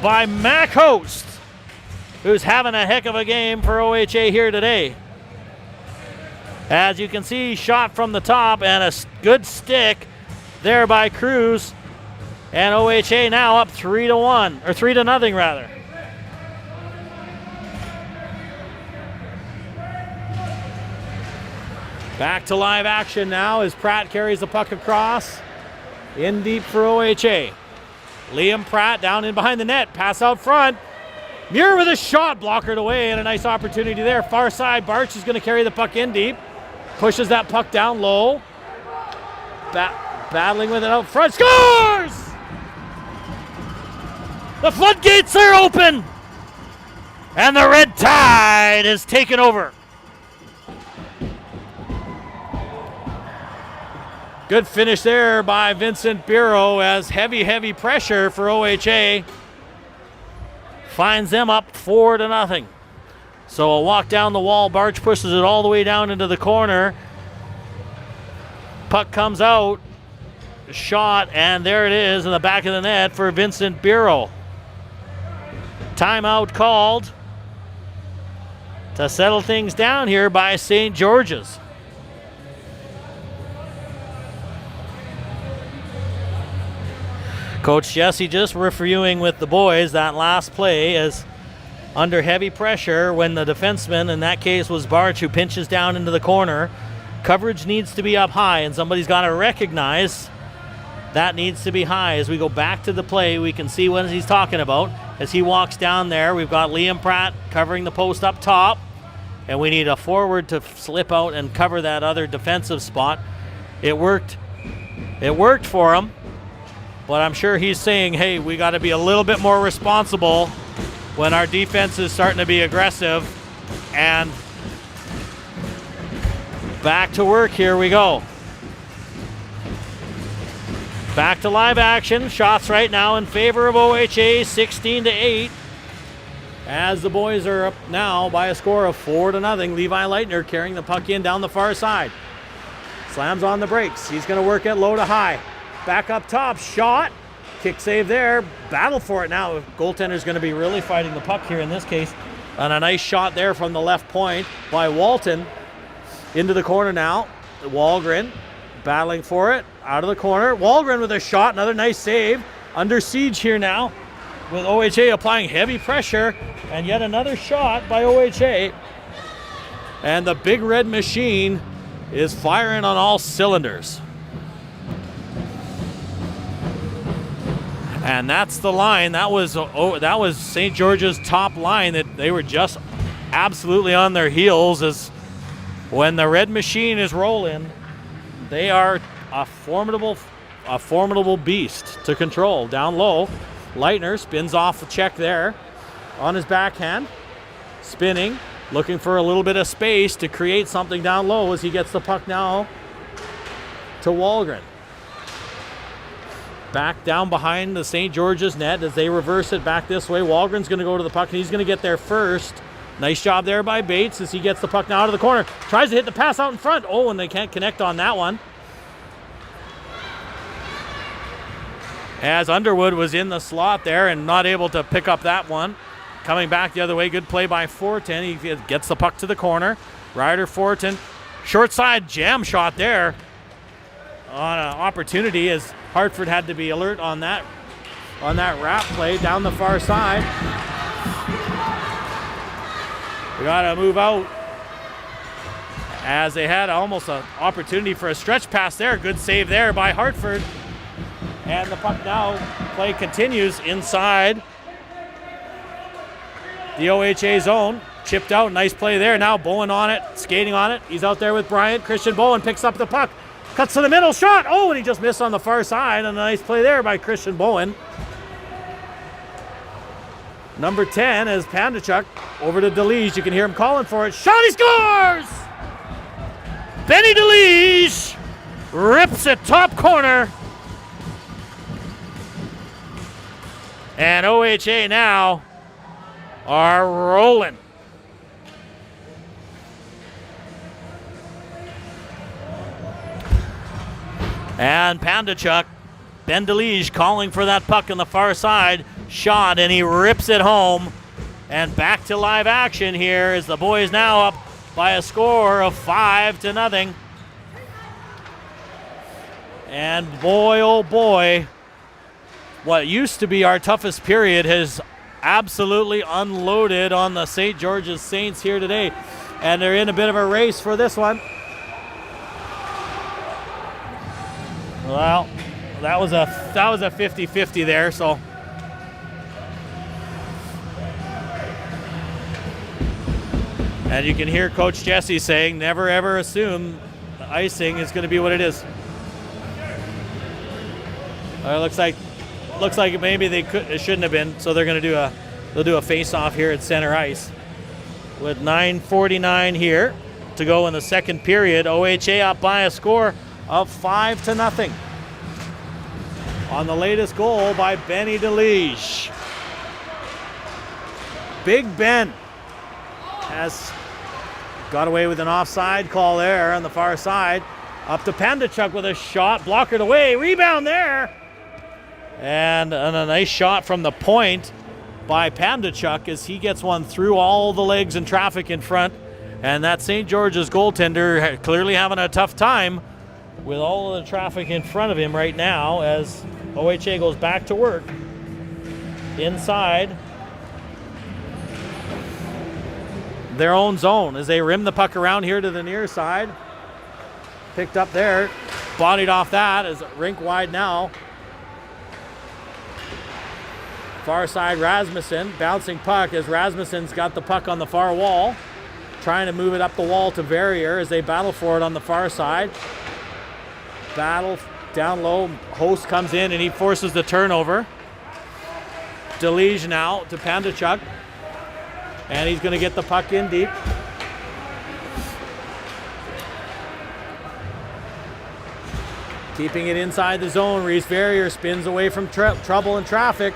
by Mac Host, who's having a heck of a game for OHA here today. As you can see, shot from the top and a good stick there by Cruz. And OHA now up 3-1, or 3-0 rather. Back to live action now as Pratt carries the puck across. In deep for OHA. Liam Pratt down in behind the net. Pass out front. Muir with a shot, blockered away, and a nice opportunity there. Far side, Barch is going to carry the puck in deep. Pushes that puck down low. Battling with it out front. Scores! The floodgates are open! And the Red Tide is taken over. Good finish there by Vincent Bureau as heavy pressure for OHA finds them up 4-0. So a walk down the wall, Barch pushes it all the way down into the corner. Puck comes out, shot, and there it is in the back of the net for Vincent Bureau. Timeout called to settle things down here by St. George's. Coach Jesse just reviewing with the boys that last play as under heavy pressure when the defenseman, in that case was Barch, who pinches down into the corner. Coverage needs to be up high, and somebody's got to recognize that needs to be high. As we go back to the play, we can see what he's talking about. As he walks down there, we've got Liam Pratt covering the post up top, and we need a forward to slip out and cover that other defensive spot. It worked for him. But I'm sure he's saying, hey, we got to be a little bit more responsible when our defense is starting to be aggressive. And back to work, here we go. Back to live action. Shots right now in favor of OHA, 16-8. As the boys are up now by a score of 4-0. Levi Leitner carrying the puck in down the far side. Slams on the brakes. He's going to work it low to high. Back up top, shot, kick save there, battle for it now. Goaltender's going to be really fighting the puck here in this case. And a nice shot there from the left point by Walton. Into the corner now, Walgren battling for it, out of the corner. Walgren with a shot, another nice save. Under siege here now with OHA applying heavy pressure. And yet another shot by OHA. And the Big Red Machine is firing on all cylinders. And that's the line. That was St. George's top line that they were just absolutely on their heels. As when the Red Machine is rolling, they are a formidable beast to control. Down low, Leitner spins off the check there on his backhand. spinning, looking for a little bit of space to create something down low as he gets the puck now to Wahlgren. Back down behind the St. George's net as they reverse it back this way. Wahlgren's going to go to the puck, and he's going to get there first. Nice job there by Bates as he gets the puck now to the corner. Tries to hit the pass out in front. Oh, and they can't connect on that one. As Underwood was in the slot there and not able to pick up that one. Coming back the other way, good play by Fortin. He gets the puck to the corner. Ryder Fortin, short side jam shot there on an opportunity as Hartford had to be alert on that wrap play down the far side. We got to move out as they had almost an opportunity for a stretch pass there. Good save there by Hartford. And the puck now, play continues inside the OHA zone. Chipped out, nice play there. Now Bowen on it, skating on it. He's out there with Bryant. Christian Bowen picks up the puck. Cuts to the middle, shot. Oh, and he just missed on the far side. And a nice play there by Christian Bowen. Number 10 is Pandachuk over to DeLige. You can hear him calling for it. Shot, he scores! Benny DeLige rips it top corner. And OHA now are rolling. And Pandachuk, Ben DeLige calling for that puck on the far side. Shot, and he rips it home. And back to live action here as the boys now up by a score of 5-0. And boy, oh boy, what used to be our toughest period has absolutely unloaded on the St. George's Saints here today. And they're in a bit of a race for this one. Well, that was a 50-50 there, so. And you can hear Coach Jesse saying, never ever assume the icing is going to be what it is. Looks like maybe it shouldn't have been, so they'll do a face-off here at center ice. With 9:49 here to go in the second period, OHA up by a score of 5-0 on the latest goal by Benny DeLige. Big Ben has got away with an offside call there on the far side. Up to Pandachuk with a shot, blockered away, rebound there. And a nice shot from the point by Pandachuk as he gets one through all the legs and traffic in front. And that St. George's goaltender clearly having a tough time with all of the traffic in front of him right now as OHA goes back to work inside their own zone as they rim the puck around here to the near side. Picked up there, bodied off that as rink wide now. Far side Rasmussen, bouncing puck as Rasmussen's got the puck on the far wall. Trying to move it up the wall to Verrier as they battle for it on the far side. Battle down low, Host comes in and he forces the turnover. DeLige now to Pandachuk. And he's going to get the puck in deep. Keeping it inside the zone, Reese Verrier spins away from trouble and traffic.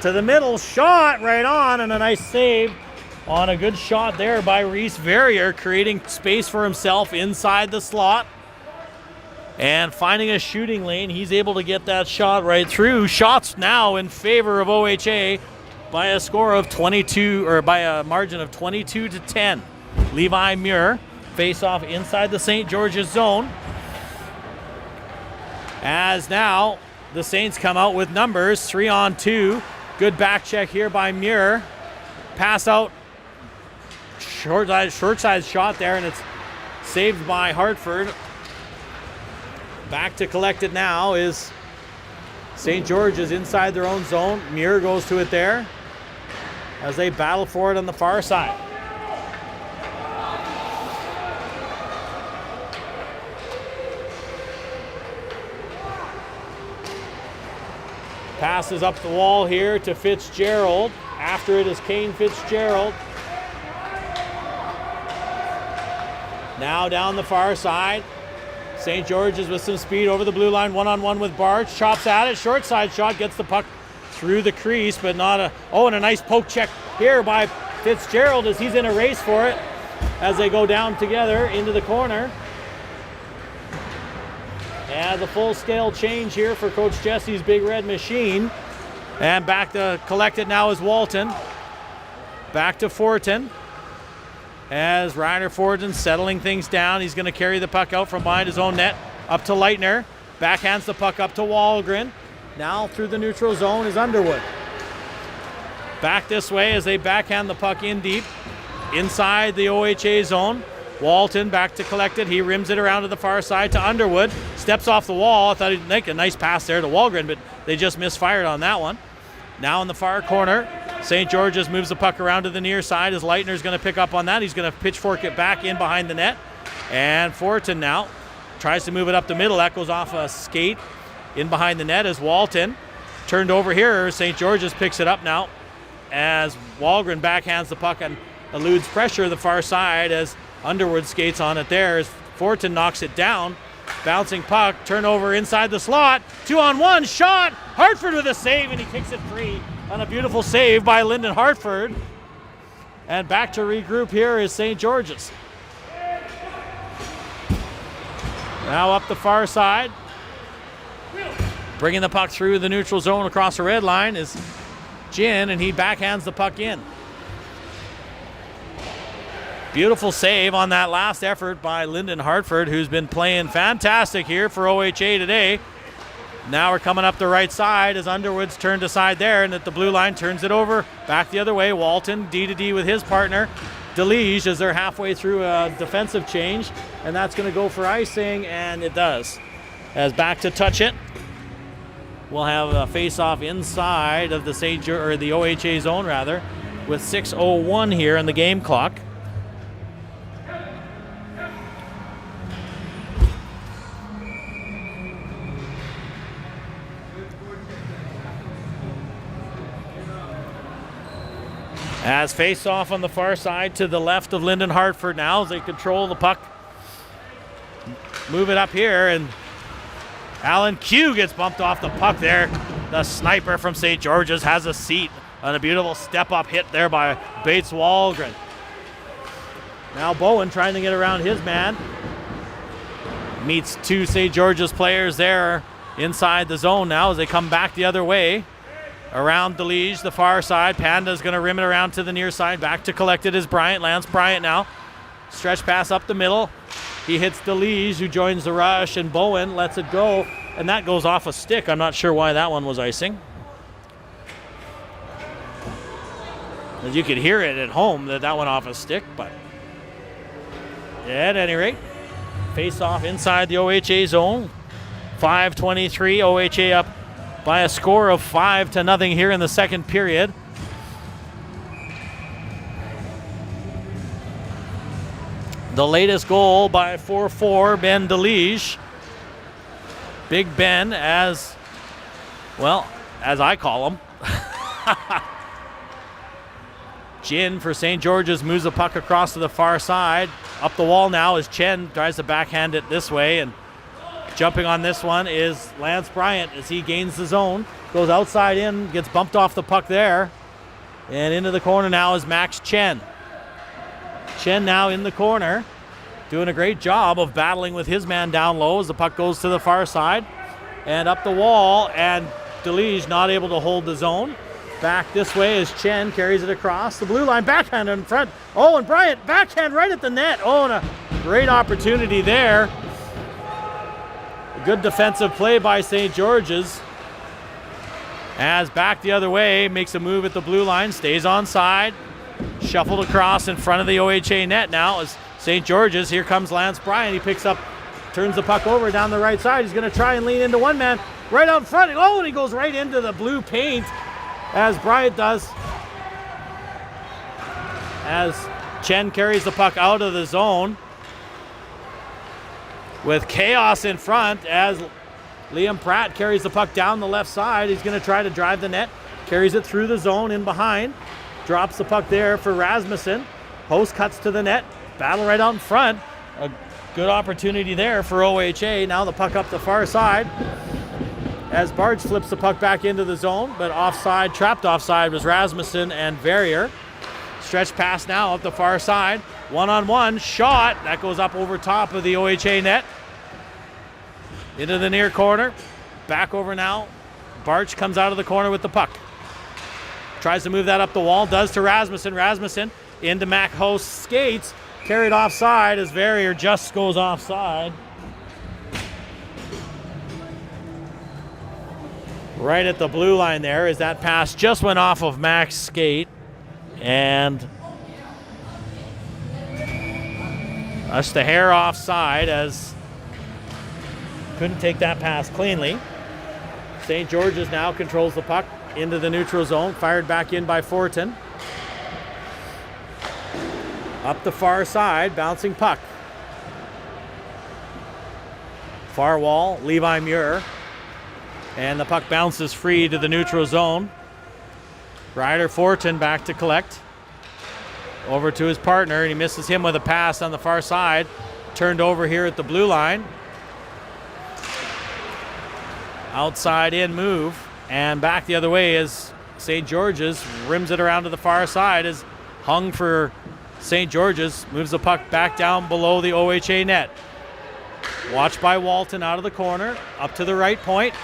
To the middle, shot right on, and a nice save on a good shot there by Reese Verrier, creating space for himself inside the slot. And finding a shooting lane, he's able to get that shot right through. Shots now in favor of OHA by a score of 22, or by a margin of 22-10. Levi Muir face off inside the St. George's zone. As now the Saints come out with numbers, 3-on-2. Good back check here by Muir. Pass out, short side shot there, and it's saved by Hartford. Back to collect it now is St. George's inside their own zone. Muir goes to it there as they battle for it on the far side. Passes up the wall here to Fitzgerald. After it is Kane Fitzgerald. Now down the far side. St. George's with some speed over the blue line, one-on-one with Barch. Chops at it, short side shot, gets the puck through the crease, but not a... Oh, and a nice poke check here by Fitzgerald as he's in a race for it as they go down together into the corner. And the full-scale change here for Coach Jesse's Big Red Machine. And back to collect it now is Walton. Back to Fortin. As Ryder Fortin settling things down. He's going to carry the puck out from behind his own net. Up to Leitner. Backhands the puck up to Wahlgren. Now through the neutral zone is Underwood. Back this way as they backhand the puck in deep. Inside the OHA zone. Walton back to collect it. He rims it around to the far side to Underwood. Steps off the wall. I thought he'd make a nice pass there to Wahlgren, but they just misfired on that one. Now in the far corner, St. George's moves the puck around to the near side as Leitner's going to pick up on that. He's going to pitchfork it back in behind the net. And Fortin now tries to move it up the middle. That goes off a skate in behind the net as Walton turned over here. St. George's picks it up now as Wahlgren backhands the puck and eludes pressure the far side as Underwood skates on it there as Fortin knocks it down. Bouncing puck, turnover inside the slot. 2-on-1 shot. Hartford with a save and he kicks it free on a beautiful save by Lyndon Hartford. And back to regroup here is St. George's. Now up the far side. Bringing the puck through the neutral zone across the red line is Gin and he backhands the puck in. Beautiful save on that last effort by Lyndon Hartford, who's been playing fantastic here for OHA today. Now we're coming up the right side as Underwood's turned aside there, and at the blue line turns it over back the other way. Walton D2D with his partner DeLige as they're halfway through a defensive change, and that's going to go for icing, and it does. As back to touch it, we'll have a face-off inside of the the OHA zone rather, with 6:01 here in the game clock. As face off on the far side to the left of Lyndon Hartford now as they control the puck. Move it up here and Alan Q gets bumped off the puck there. The sniper from St. George's has a seat on a beautiful step-up hit there by Bates Wahlgren. Now Bowen trying to get around his man. Meets two St. George's players there inside the zone now as they come back the other way. Around DeLige, the far side. Panda's going to rim it around to the near side. Back to collect it is Bryant. Lance Bryant now. Stretch pass up the middle. He hits DeLige, who joins the rush, and Bowen lets it go. And that goes off a stick. I'm not sure why that one was icing. As you could hear it at home that went off a stick, but at any rate, face off inside the OHA zone. 5:23, OHA up by a score of 5-0 here in the second period. The latest goal by 4-4, Ben DeLige. Big Ben, as I call him. Gin for St. George's moves the puck across to the far side. Up the wall now as Chen tries to backhand it this way, and jumping on this one is Lance Bryant as he gains the zone. Goes outside in, gets bumped off the puck there. And into the corner now is Max Chen. Chen now in the corner, doing a great job of battling with his man down low as the puck goes to the far side. And up the wall, and DeLige not able to hold the zone. Back this way as Chen carries it across the blue line. Backhand in front. Oh, and Bryant, backhand right at the net. Oh, and a great opportunity there. Good defensive play by St. George's. As back the other way, makes a move at the blue line, stays onside. Shuffled across in front of the OHA net now as St. George's. Here comes Lance Bryant. He picks up, turns the puck over down the right side. He's going to try and lean into one man right out front. Oh, and he goes right into the blue paint as Bryant does. As Chen carries the puck out of the zone. With chaos in front as Liam Pratt carries the puck down the left side. He's going to try to drive the net. Carries it through the zone in behind. Drops the puck there for Rasmussen. Host cuts to the net. Battle right out in front. a good opportunity there for OHA. Now the puck up the far side as Barge flips the puck back into the zone, but offside, trapped offside was Rasmussen and Verrier. Stretch pass now up the far side. One-on-one shot. That goes up over top of the OHA net. Into the near corner. Back over now. Barge comes out of the corner with the puck. Tries to move that up the wall. Does to Rasmussen. Rasmussen into Mac Host's skates. Carried offside as Verrier just goes offside. Right at the blue line there as that pass just went off of Mac's skate. And just a hair offside as couldn't take that pass cleanly. St. George's now controls the puck into the neutral zone, fired back in by Fortin. Up the far side, bouncing puck. Far wall, Levi Muir. And the puck bounces free to the neutral zone. Ryder Fortin back to collect. Over to his partner, and he misses him with a pass on the far side. Turned over here at the blue line. Outside in move, and back the other way as St. George's rims it around to the far side as Hung for St. George's moves the puck back down below the OHA net. Watched by Walton out of the corner, up to the right point.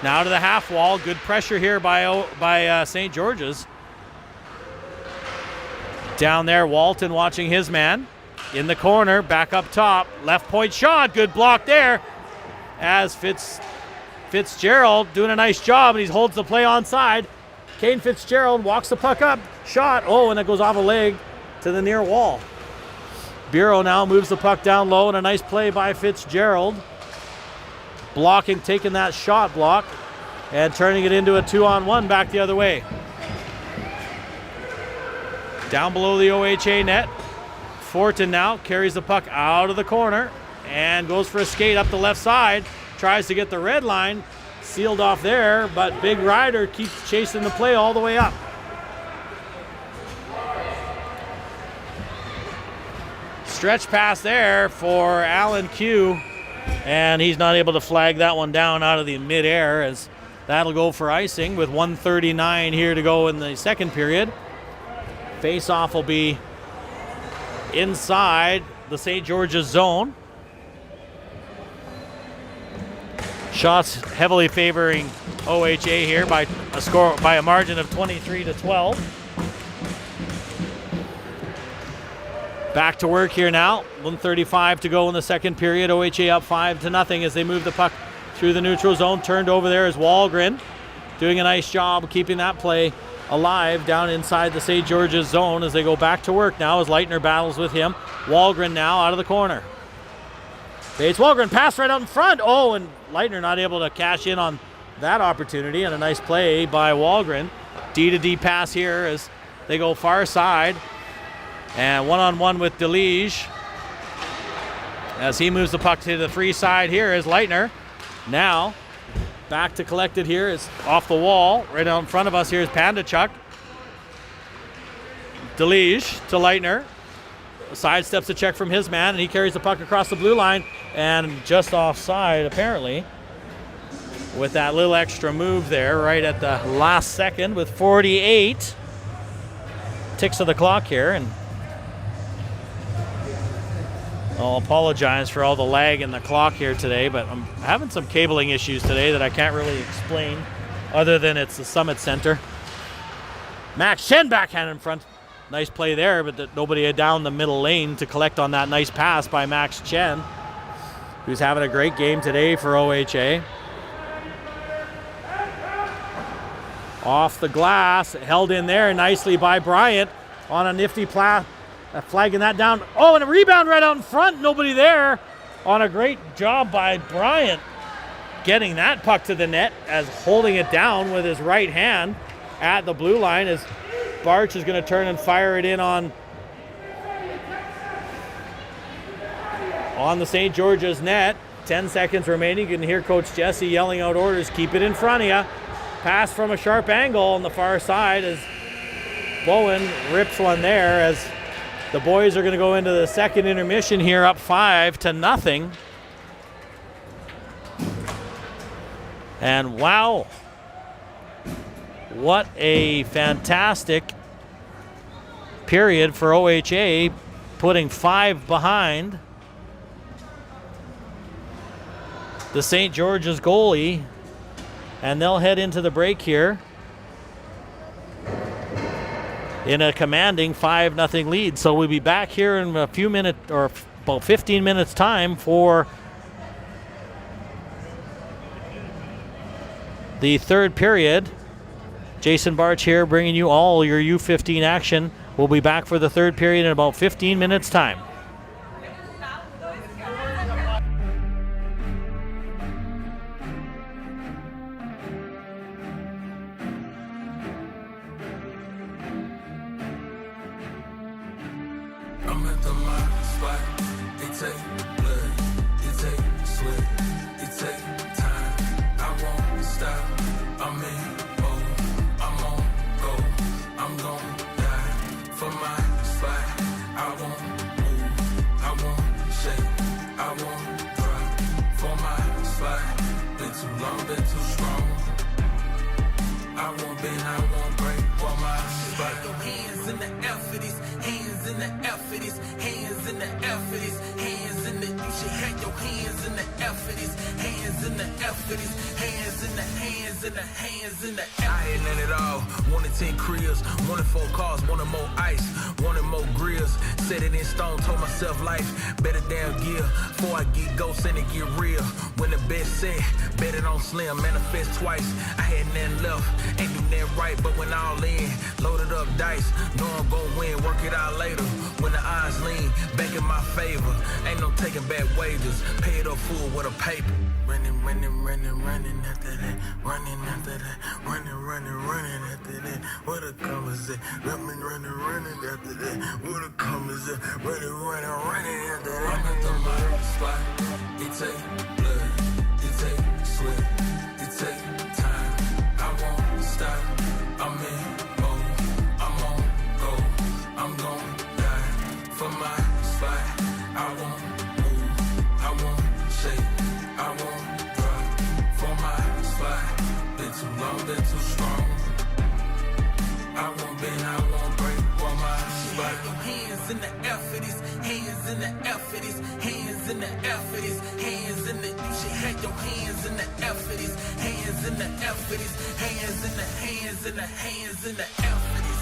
Now to the half wall. Good pressure here by St. George's. Down there, Walton watching his man. In the corner, back up top. Left point shot. Good block there. As Fitzgerald doing a nice job, and he holds the play onside. Kane Fitzgerald walks the puck up. Shot. Oh, and it goes off a leg to the near wall. Bureau now moves the puck down low, and a nice play by Fitzgerald. Blocking, taking that shot block and turning it into a 2-on-1 back the other way. Down below the OHA net. Fortin now carries the puck out of the corner and goes for a skate up the left side. Tries to get the red line. Sealed off there, but Big Ryder keeps chasing the play all the way up. Stretch pass there for Alan Q. And he's not able to flag that one down out of the midair as that'll go for icing with 1:39 here to go in the second period. Face-off will be inside the St. George's zone. Shots heavily favoring OHA here by a margin of 23-12. Back to work here now. 1:35 to go in the second period. OHA up 5-0 as they move the puck through the neutral zone. Turned over there is Walgren, doing a nice job keeping that play alive down inside the St. George's zone as they go back to work now as Leitner battles with him. Walgren now out of the corner. Bates Walgren pass right out in front. Oh, and Leitner not able to cash in on that opportunity, and a nice play by Walgren. D-to-D pass here as they go far side. And one-on-one with DeLige as he moves the puck to the free side here is Leitner. Now back to collect it here is off the wall. Right out in front of us here is Pandachuk. DeLige to Leitner. Sidesteps a check from his man, and he carries the puck across the blue line and just offside apparently with that little extra move there right at the last second with 48 ticks of the clock here. And I'll apologize for all the lag in the clock here today, but I'm having some cabling issues today that I can't really explain other than it's the Summit Center. Max Chen backhand in front. Nice play there, but nobody had down the middle lane to collect on that nice pass by Max Chen, who's having a great game today for OHA. Off the glass, held in there nicely by Bryant on a nifty flagging that down. Oh, and a rebound right out in front. Nobody there. On a great job by Bryant getting that puck to the net as holding it down with his right hand at the blue line as Barch is going to turn and fire it in on the St. George's net. 10 seconds remaining. You can hear Coach Jesse yelling out orders. Keep it in front of you. Pass from a sharp angle on the far side as Bowen rips one there as The boys are going to go into the second intermission here up 5-0. And wow, what a fantastic period for OHA, putting 5 behind the St. George's goalie, and they'll head into the break here in a commanding 5-0 lead. So we'll be back here in a few minutes, or about 15 minutes time, for the third period. Jason Barch here bringing you all your U15 action. We'll be back for the third period in about 15 minutes time. I'm at the mark spot. It take blood, it take sweat, it take time. I won't stop. I'm in mode. I'm on go. I'm gon' die for my spot. I won't move. I won't shake. I won't drop for my spot. Been too long, been too strong. I won't bend, I won't break for my spot. Your hands in the air for this. Hands in the air for this, hands in the air for this, hands in the, you should have your hands in the air for this, hands in the air for this, hands in the, hands in the, hands in the air. I ain't none at all, wanted 10 cribs, wanted 4 cars, wanted more ice, wanted more grills, set it in stone, told myself life, better damn gear, before I get ghosts and it get real, when the best set, bet it on slim, manifest twice, I had nothing left, ain't do nothing right, but when all in, loaded up dice, know I'm gon' win, work it out later, when the odds lean, back in my favor, ain't no taking back wages, pay it up full with a paper. Running, running, running, running after that, running after that, running, running, running after that, what a come is it, running, running, running after that, what a come is it, running, running, running after that. I'm at the mark spot, it take blood, it take sweat, it take time, I won't stop, I'm in mode, I'm on go, I'm gon' die for my spot, I won't move, I won't shake, I won't drop for my spot, been too long, been too strong, I won't bend, I won't break for my spot. Your hands in the air for this, hands in the air for this, hands in the air for this, hands in the, you should have your hands in the air for this, hands in the air for this, hands in the, hands in the, hands in the air for this.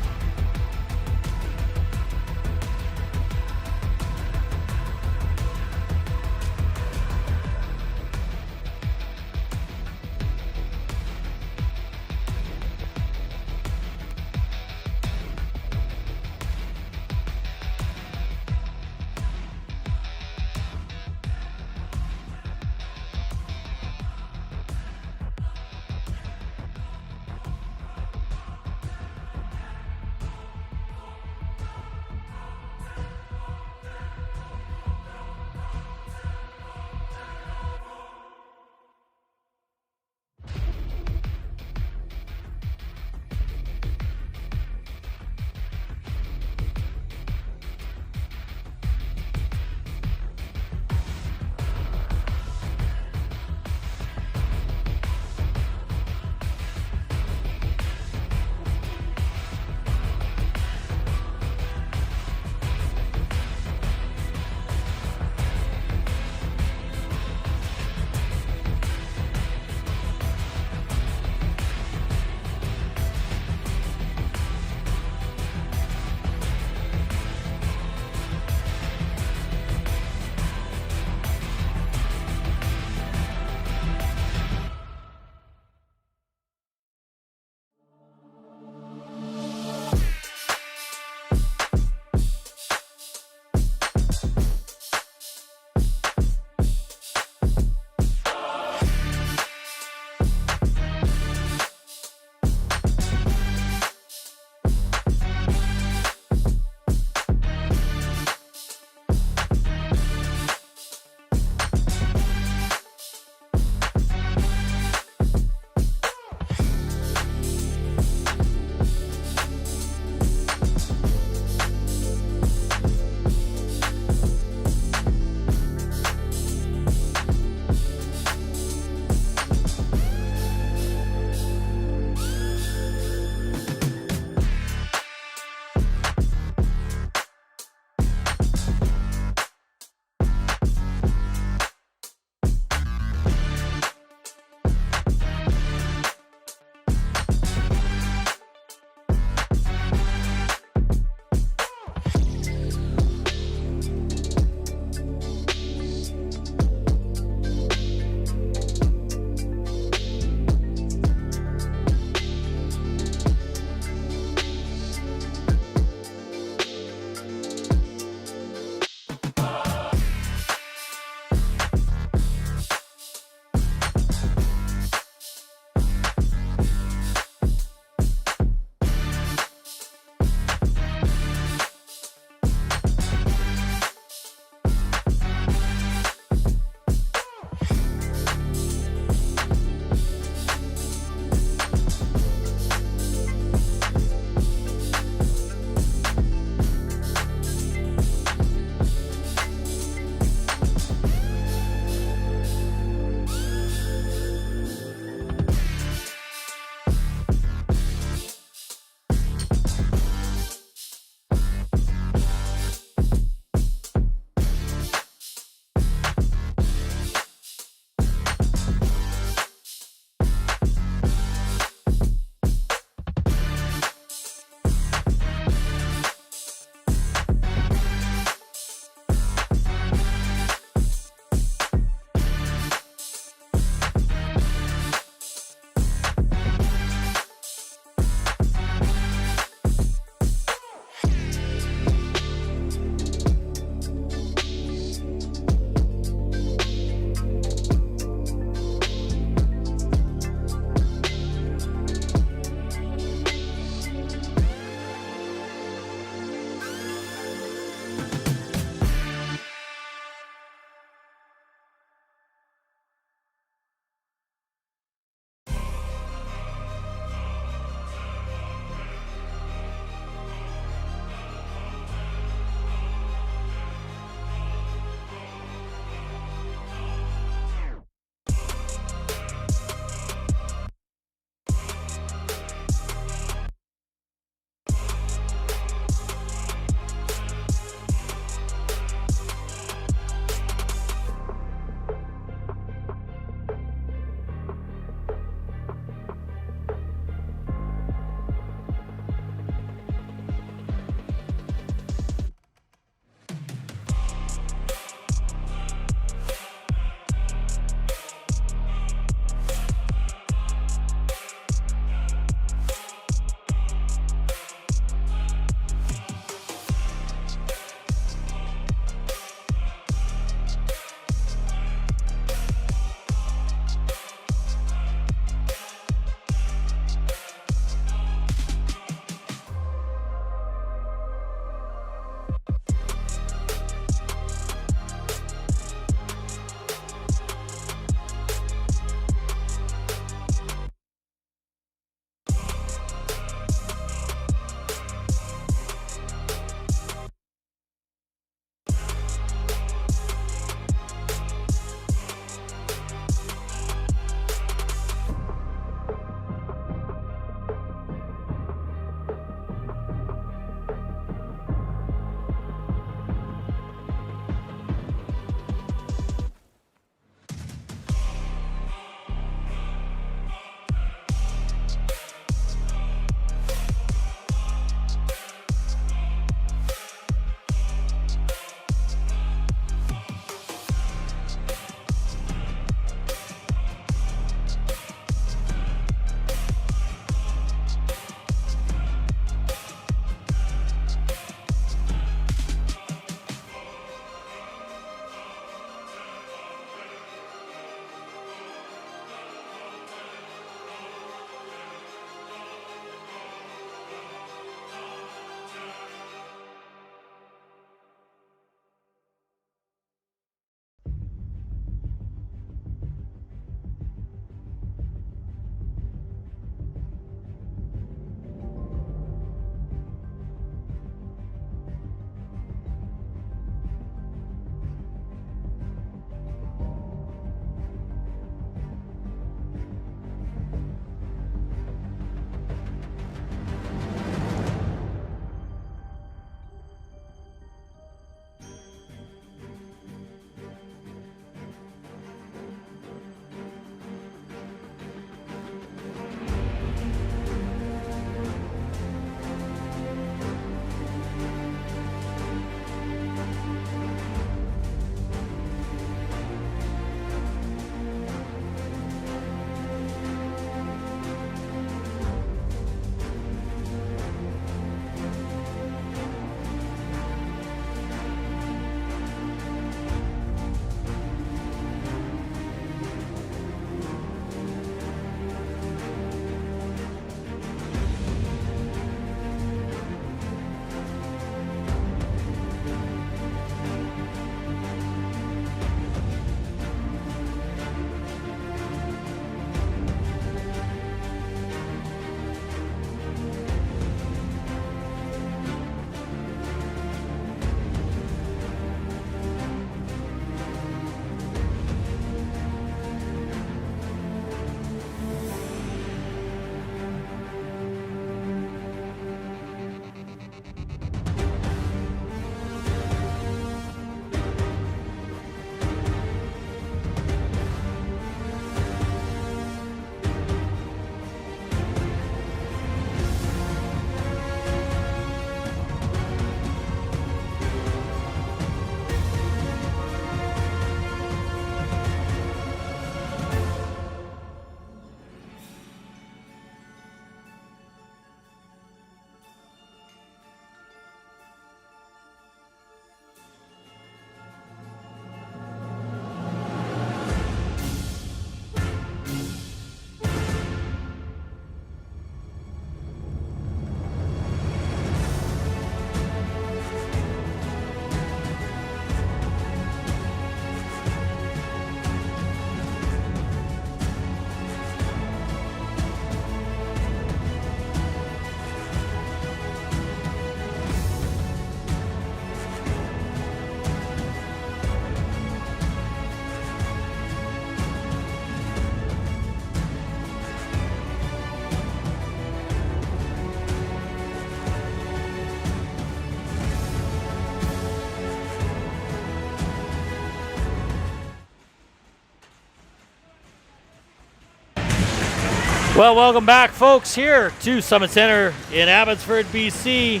Well, welcome back, folks, here to Summit Center in Abbotsford, BC,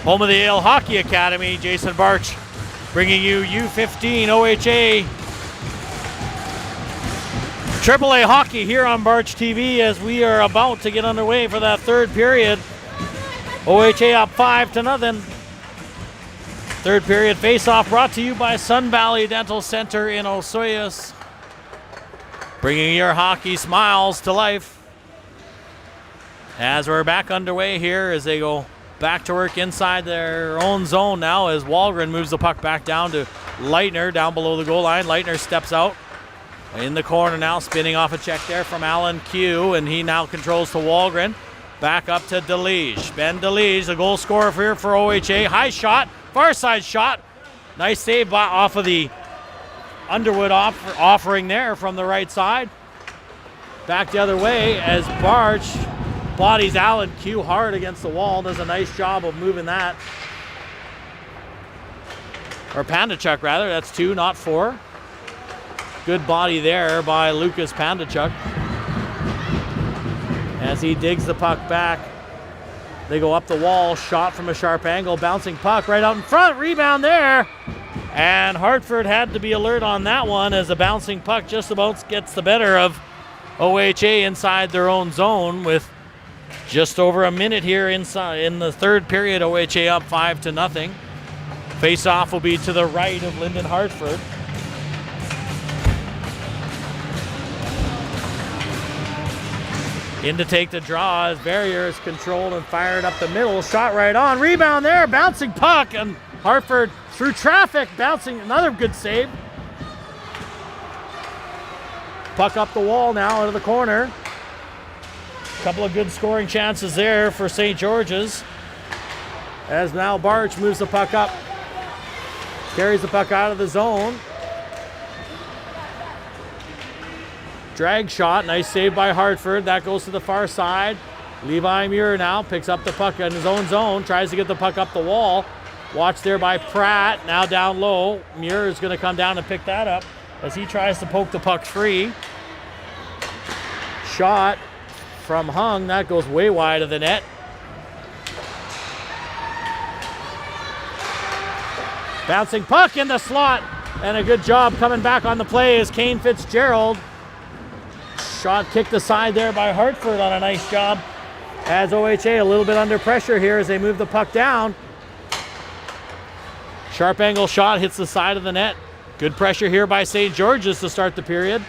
home of the Yale Hockey Academy. Jason Barch bringing you U15 OHA AAA hockey here on Barch TV as we are about to get underway for that third period. OHA up 5-0. Third period face-off brought to you by Sun Valley Dental Center in Osoyoos, bringing your hockey smiles to life. As we're back underway here as they go back to work inside their own zone now as Wahlgren moves the puck back down to Leitner down below the goal line. Leitner steps out in the corner now, spinning off a check there from Alan Q, and he now controls to Wahlgren. Back up to DeLige. Ben DeLige, the goal scorer here for OHA. High shot, far side shot. Nice save off of the Underwood offering there from the right side. Back the other way as Barch bodies Alan Q hard against the wall. Does a nice job of moving that. Or Pandachuk, rather. That's 2, not 4. Good body there by Lucas Pandachuk. As he digs the puck back, they go up the wall. Shot from a sharp angle. Bouncing puck right out in front. Rebound there. And Hartford had to be alert on that one as the bouncing puck just about gets the better of OHA inside their own zone with just over a minute here inside in the third period. OHA up 5-0. Face-off will be to the right of Lyndon Hartford. In to take the draw as Barrier is controlled and fired up the middle. Shot right on. Rebound there. Bouncing puck. And Hartford through traffic. Bouncing. Another good save. Puck up the wall now into the corner. Couple of good scoring chances there for St. George's. As now Barch moves the puck up. Carries the puck out of the zone. Drag shot. Nice save by Hartford. That goes to the far side. Levi Muir now picks up the puck in his own zone. Tries to get the puck up the wall. Watched there by Pratt. Now down low. Muir is going to come down and pick that up as he tries to poke the puck free. Shot from Hung. That goes way wide of the net. Bouncing puck in the slot. And a good job coming back on the play is Kane Fitzgerald. Shot kicked aside there by Hartford on a nice job. As OHA a little bit under pressure here as they move the puck down. Sharp angle shot hits the side of the net. Good pressure here by St. George's to start the period.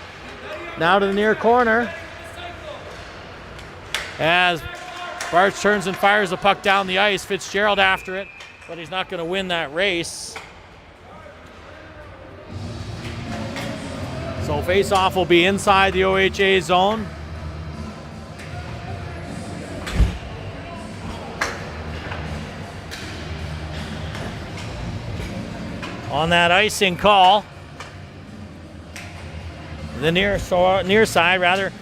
Now to the near corner. As Barch turns and fires the puck down the ice. Fitzgerald after it, but he's not going to win that race. So face-off will be inside the OHA zone. On that icing call, the near side, rather,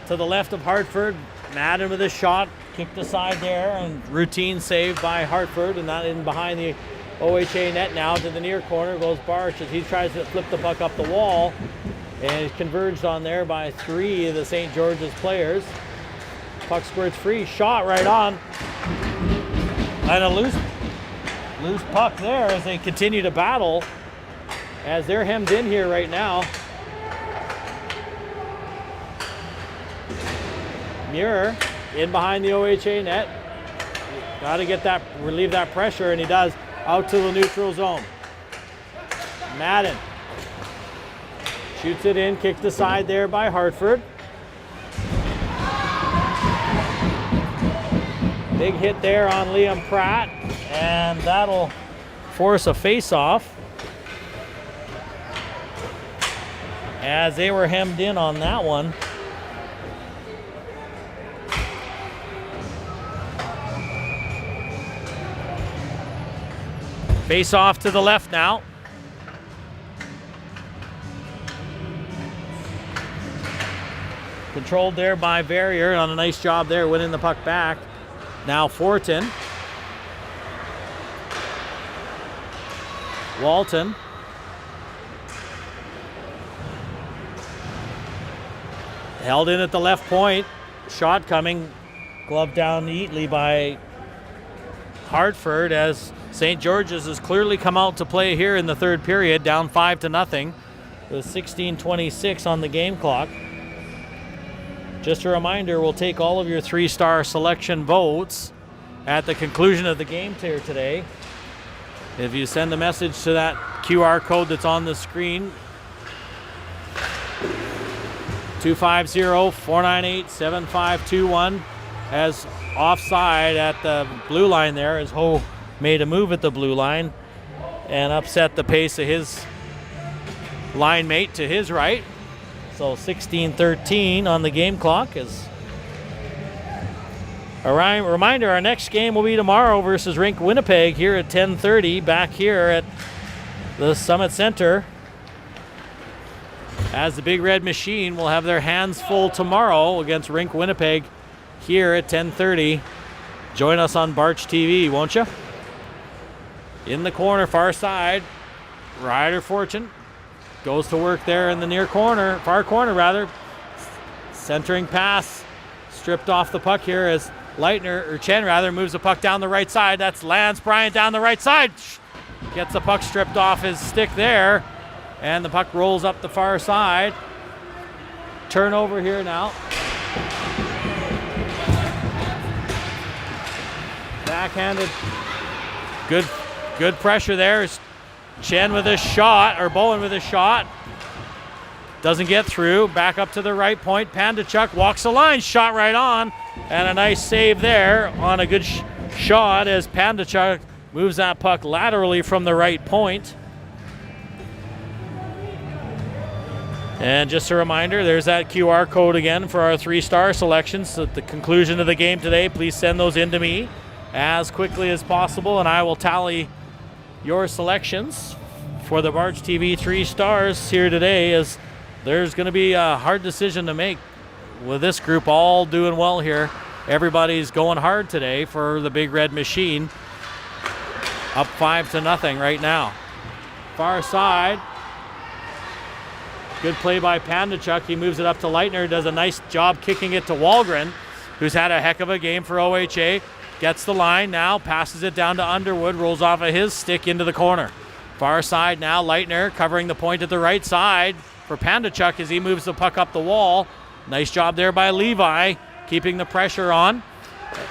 to the left of Hartford. Madden with a shot, kicked aside there, and routine save by Hartford, and not in behind the OHA net now. To the near corner goes Barch as he tries to flip the puck up the wall, and it's converged on there by 3 of the St. George's players. Puck squirts free, shot right on, and a loose puck there as they continue to battle as they're hemmed in here right now. Muir in behind the OHA net. Got to get that, relieve that pressure, and he does. Out to the neutral zone. Madden shoots it in, kicked aside there by Hartford. Big hit there on Liam Pratt, and that'll force a face-off as they were hemmed in on that one. Face off to the left now. Controlled there by Verrier on a nice job there, winning the puck back. Now Fortin. Walton. Held in at the left point. shot coming, glove down neatly by Hartford, as St. George's has clearly come out to play here in the third period, down 5-0 with 16:26 on the game clock. Just a reminder, we'll take all of your 3-star selection votes at the conclusion of the game here today. If you send a message to that QR code that's on the screen, 250-498-7521, as offside at the blue line there, as Ho made a move at the blue line and upset the pace of his line mate to his right. So 16-13 on the game clock. Is a reminder, our next game will be tomorrow versus Rink Winnipeg here at 10:30 back here at the Summit Center, as the Big Red Machine will have their hands full tomorrow against Rink Winnipeg here at 10:30. Join us on Barch TV, won't you? In the corner, far side, Ryder Fortune goes to work there in the near corner, far corner rather. Centering pass, stripped off the puck here as Chen moves the puck down the right side. That's Lance Bryant down the right side. Gets the puck stripped off his stick there, and the puck rolls up the far side. Turnover here now. Backhanded. Good pressure there. Chen with a shot, or Bowen with a shot. Doesn't get through. Back up to the right point. Pandachuk walks the line, shot right on. And a nice save there on a good shot as Pandachuk moves that puck laterally from the right point. And just a reminder, there's that QR code again for our 3-star selections. At the conclusion of the game today, please send those in to me as quickly as possible, and I will tally your selections for the Barch TV 3 stars here today, as there's going to be a hard decision to make with this group all doing well here. Everybody's going hard today for the Big Red Machine. Up 5-0 right now. Far side. Good play by Pandachuk. He moves it up to Leitner. Does a nice job kicking it to Wahlgren, who's had a heck of a game for OHA. Gets the line now, passes it down to Underwood, rolls off of his stick into the corner. Far side now, Leitner covering the point at the right side for Pandachuk as he moves the puck up the wall. Nice job there by Levi, keeping the pressure on.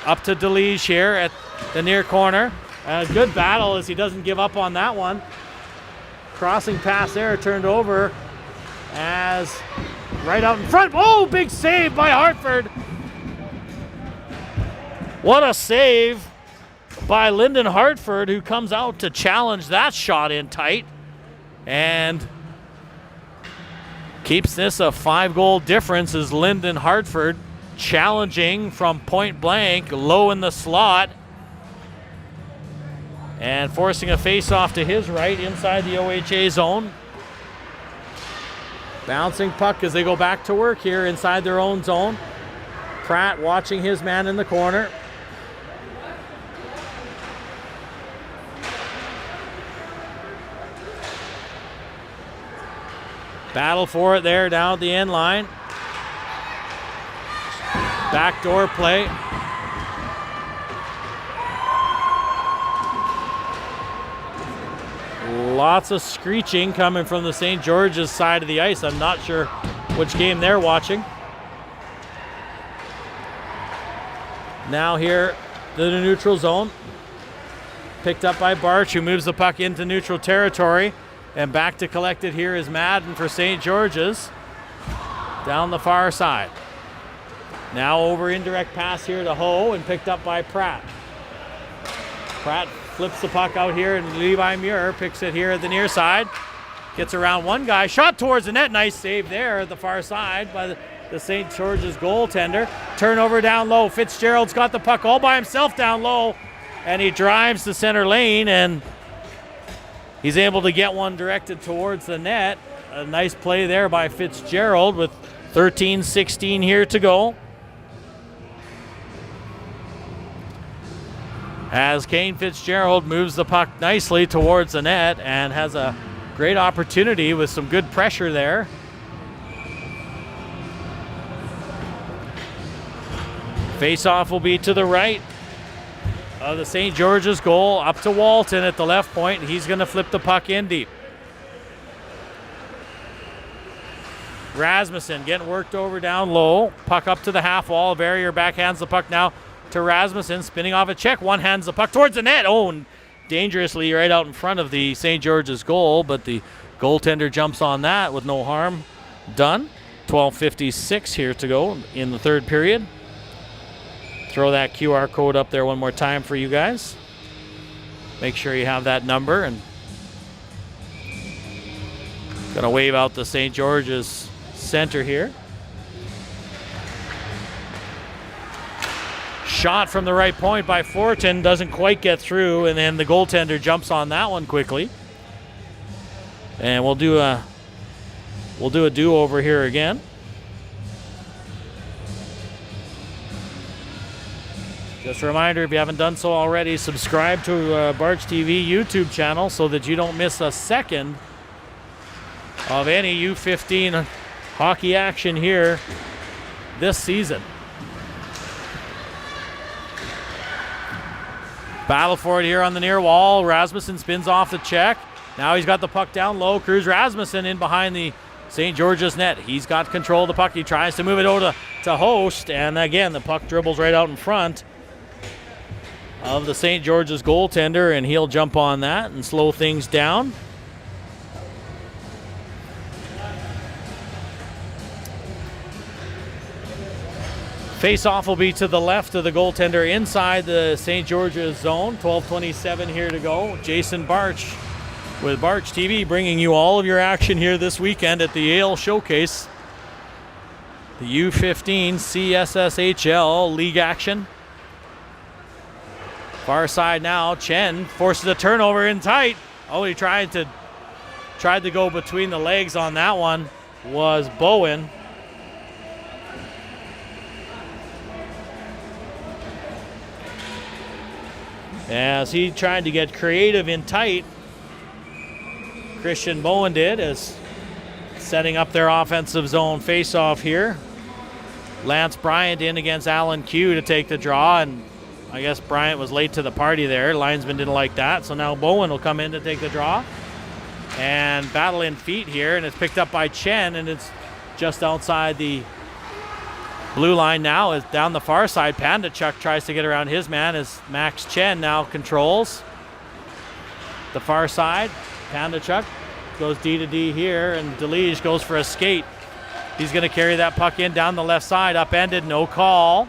Up to DeLige here at the near corner. A good battle as he doesn't give up on that one. Crossing pass there, turned over as right out in front. Oh, big save by Hartford. What a save by Lyndon Hartford, who comes out to challenge that shot in tight and keeps this a 5-goal difference as Lyndon Hartford challenging from point blank, low in the slot, and forcing a face-off to his right inside the OHA zone. Bouncing puck as they go back to work here inside their own zone. Pratt watching his man in the corner. Battle for it there down at the end line. Backdoor play. Lots of screeching coming from the St. George's side of the ice. I'm not sure which game they're watching. Now here to the neutral zone. Picked up by Barch, who moves the puck into neutral territory. And back to collect it here is Madden for St. George's. Down the far side. Now over indirect pass here to Ho and picked up by Pratt. Pratt flips the puck out here and Levi Muir picks it here at the near side. Gets around one guy. Shot towards the net. Nice save there at the far side by the St. George's goaltender. Turnover down low. Fitzgerald's got the puck all by himself down low. And he drives to center lane and he's able to get one directed towards the net. A nice play there by Fitzgerald with 13-16 here to go. As Kane Fitzgerald moves the puck nicely towards the net and has a great opportunity with some good pressure there. Face-off will be to the right of the St. George's goal, up to Walton at the left point. He's going to flip the puck in deep. Rasmussen getting worked over down low. Puck up to the half wall. Verrier backhands the puck now to Rasmussen, spinning off a check. One hands the puck towards the net. Oh, and dangerously right out in front of the St. George's goal, but the goaltender jumps on that with no harm done. 12:56 here to go in the third period. Throw that QR code up there one more time for you guys. Make sure you have that number, and gonna wave out the St. George's center here. Shot from the right point by Fortin, doesn't quite get through, and then the goaltender jumps on that one quickly. And we'll do a do-over here again. Just a reminder, if you haven't done so already, subscribe to Barge TV YouTube channel so that you don't miss a second of any U15 hockey action here this season. Battle for it here on the near wall. Rasmussen spins off the check. Now he's got the puck down low. Cruz Rasmussen in behind the St. George's net. He's got control of the puck. He tries to move it over to Host, and again, the puck dribbles right out in front of the St. George's goaltender, and he'll jump on that and slow things down. Face-off will be to the left of the goaltender inside the St. George's zone. 12:27 here to go. Jason Barch with Barch TV bringing you all of your action here this weekend at the Yale Showcase. The U15 CSSHL League action. Far side now. Chen forces a turnover in tight. Oh, he tried to go between the legs on that one. Was Bowen. As he tried to get creative in tight, Christian Bowen did, as setting up their offensive zone face-off here. Lance Bryant in against Alan Q to take the draw, and I guess Bryant was late to the party there. Linesman didn't like that, so now Bowen will come in to take the draw. And battle in feet here, and it's picked up by Chen, and it's just outside the blue line now. Is down the far side. Pandachuk tries to get around his man as Max Chen now controls the far side. Pandachuk goes D to D here, and DeLige goes for a skate. He's going to carry that puck in down the left side. Upended, no call.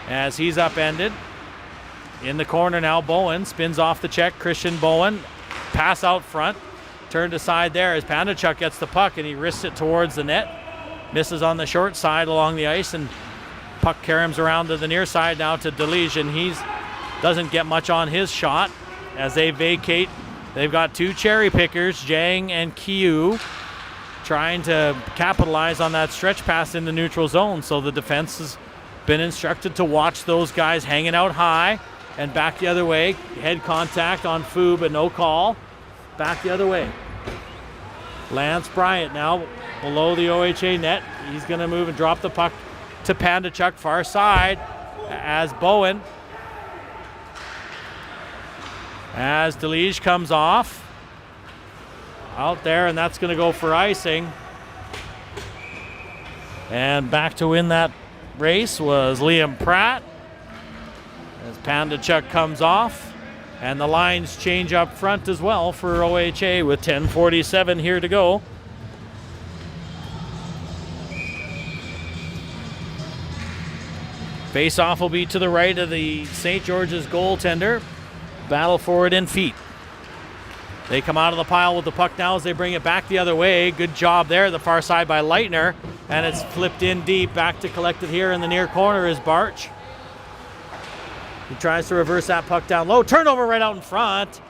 As he's upended. In the corner now, Bowen spins off the check. Christian Bowen, pass out front. Turned aside there as Pandachuk gets the puck, and he wrists it towards the net. Misses on the short side along the ice, and puck caroms around to the near side now to DeLige, and he doesn't get much on his shot as they vacate. They've got two cherry pickers, Jang and Kiu, trying to capitalize on that stretch pass in the neutral zone. So the defense has been instructed to watch those guys hanging out high and back the other way. Head contact on Fu, but no call. Back the other way. Lance Bryant now below the OHA net. He's going to move and drop the puck to Pandachuk, far side, as Bowen. As DeLige comes off. Out there, and that's going to go for icing. And back to win that race was Liam Pratt. As Pandachuk comes off. And the lines change up front as well for OHA with 10:47 here to go. Face-off will be to the right of the St. George's goaltender. Battle for it in feet. They come out of the pile with the puck now as they bring it back the other way. Good job there, the far side by Leitner. And it's flipped in deep. Back to collect it here in the near corner is Barch. He tries to reverse that puck down low. Turnover right out in front.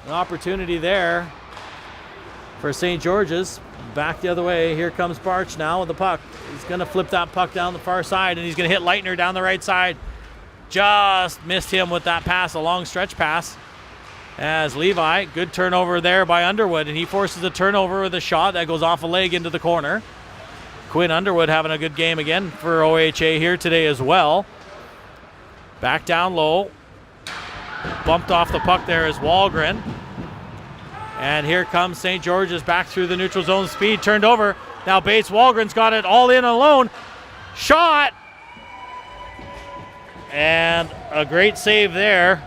An opportunity there for St. George's. Back the other way. Here comes Barch now with the puck. He's going to flip that puck down the far side, and he's going to hit Leitner down the right side. Just missed him with that pass, a long stretch pass. As Levi, good turnover there by Underwood, and he forces a turnover with a shot that goes off a leg into the corner. Quinn Underwood having a good game again for OHA here today as well. Back down low. Bumped off the puck there is Wahlgren. And here comes St. George's back through the neutral zone. Speed turned over. Now Bates Wahlgren's got it all in alone. Shot. And a great save there.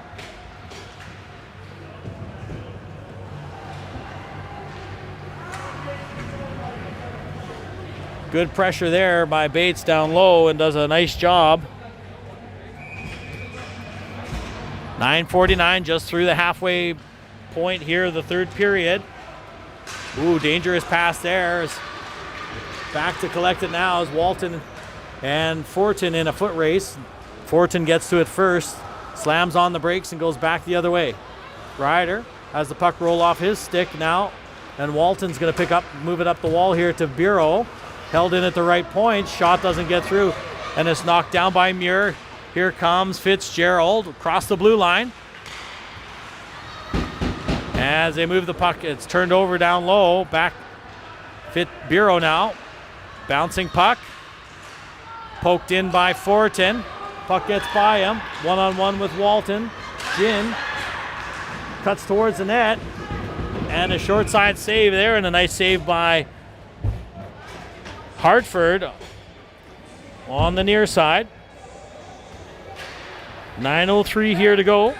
Good pressure there by Bates down low and does a nice job. 9:49 just through the halfway point here of the third period. Ooh, dangerous pass there. Back to collect it now is Walton and Fortin in a foot race. Fortin gets to it first, slams on the brakes and goes back the other way. Ryder has the puck roll off his stick now, and Walton's going to move it up the wall here to Bureau. Held in at the right point. Shot doesn't get through, and it's knocked down by Muir. Here comes Fitzgerald across the blue line. As they move the puck, it's turned over down low. Back Bureau now. Bouncing puck. Poked in by Fortin. Puck gets by him. One-on-one with Walton. Ginn cuts towards the net. And a short side save there, and a nice save by Hartford on the near side. 9:03 here to go.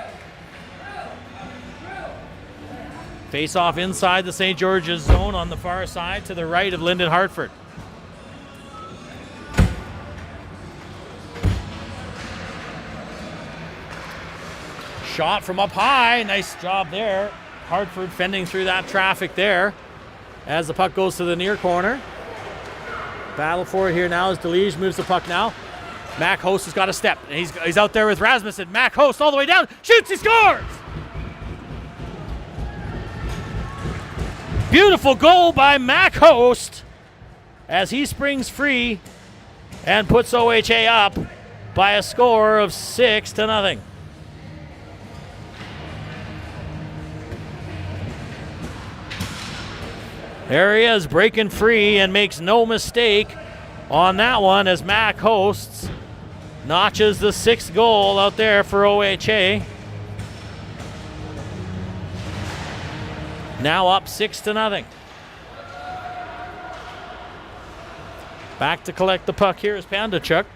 Face off inside the St. George's zone on the far side to the right of Lyndon Hartford. Shot from up high. Nice job there. Hartford fending through that traffic there as the puck goes to the near corner. Battle for it here now as DeLige moves the puck now. Mac Host has got a step. And he's out there with Rasmussen. Mac Host all the way down. Shoots, he scores! Beautiful goal by Mac Host as he springs free and puts OHA up by a score of 6-0. There he is, breaking free and makes no mistake on that one as Mac Hosts notches the 6th goal out there for OHA. Now up 6-0. Back to collect the puck here is Pandachuk.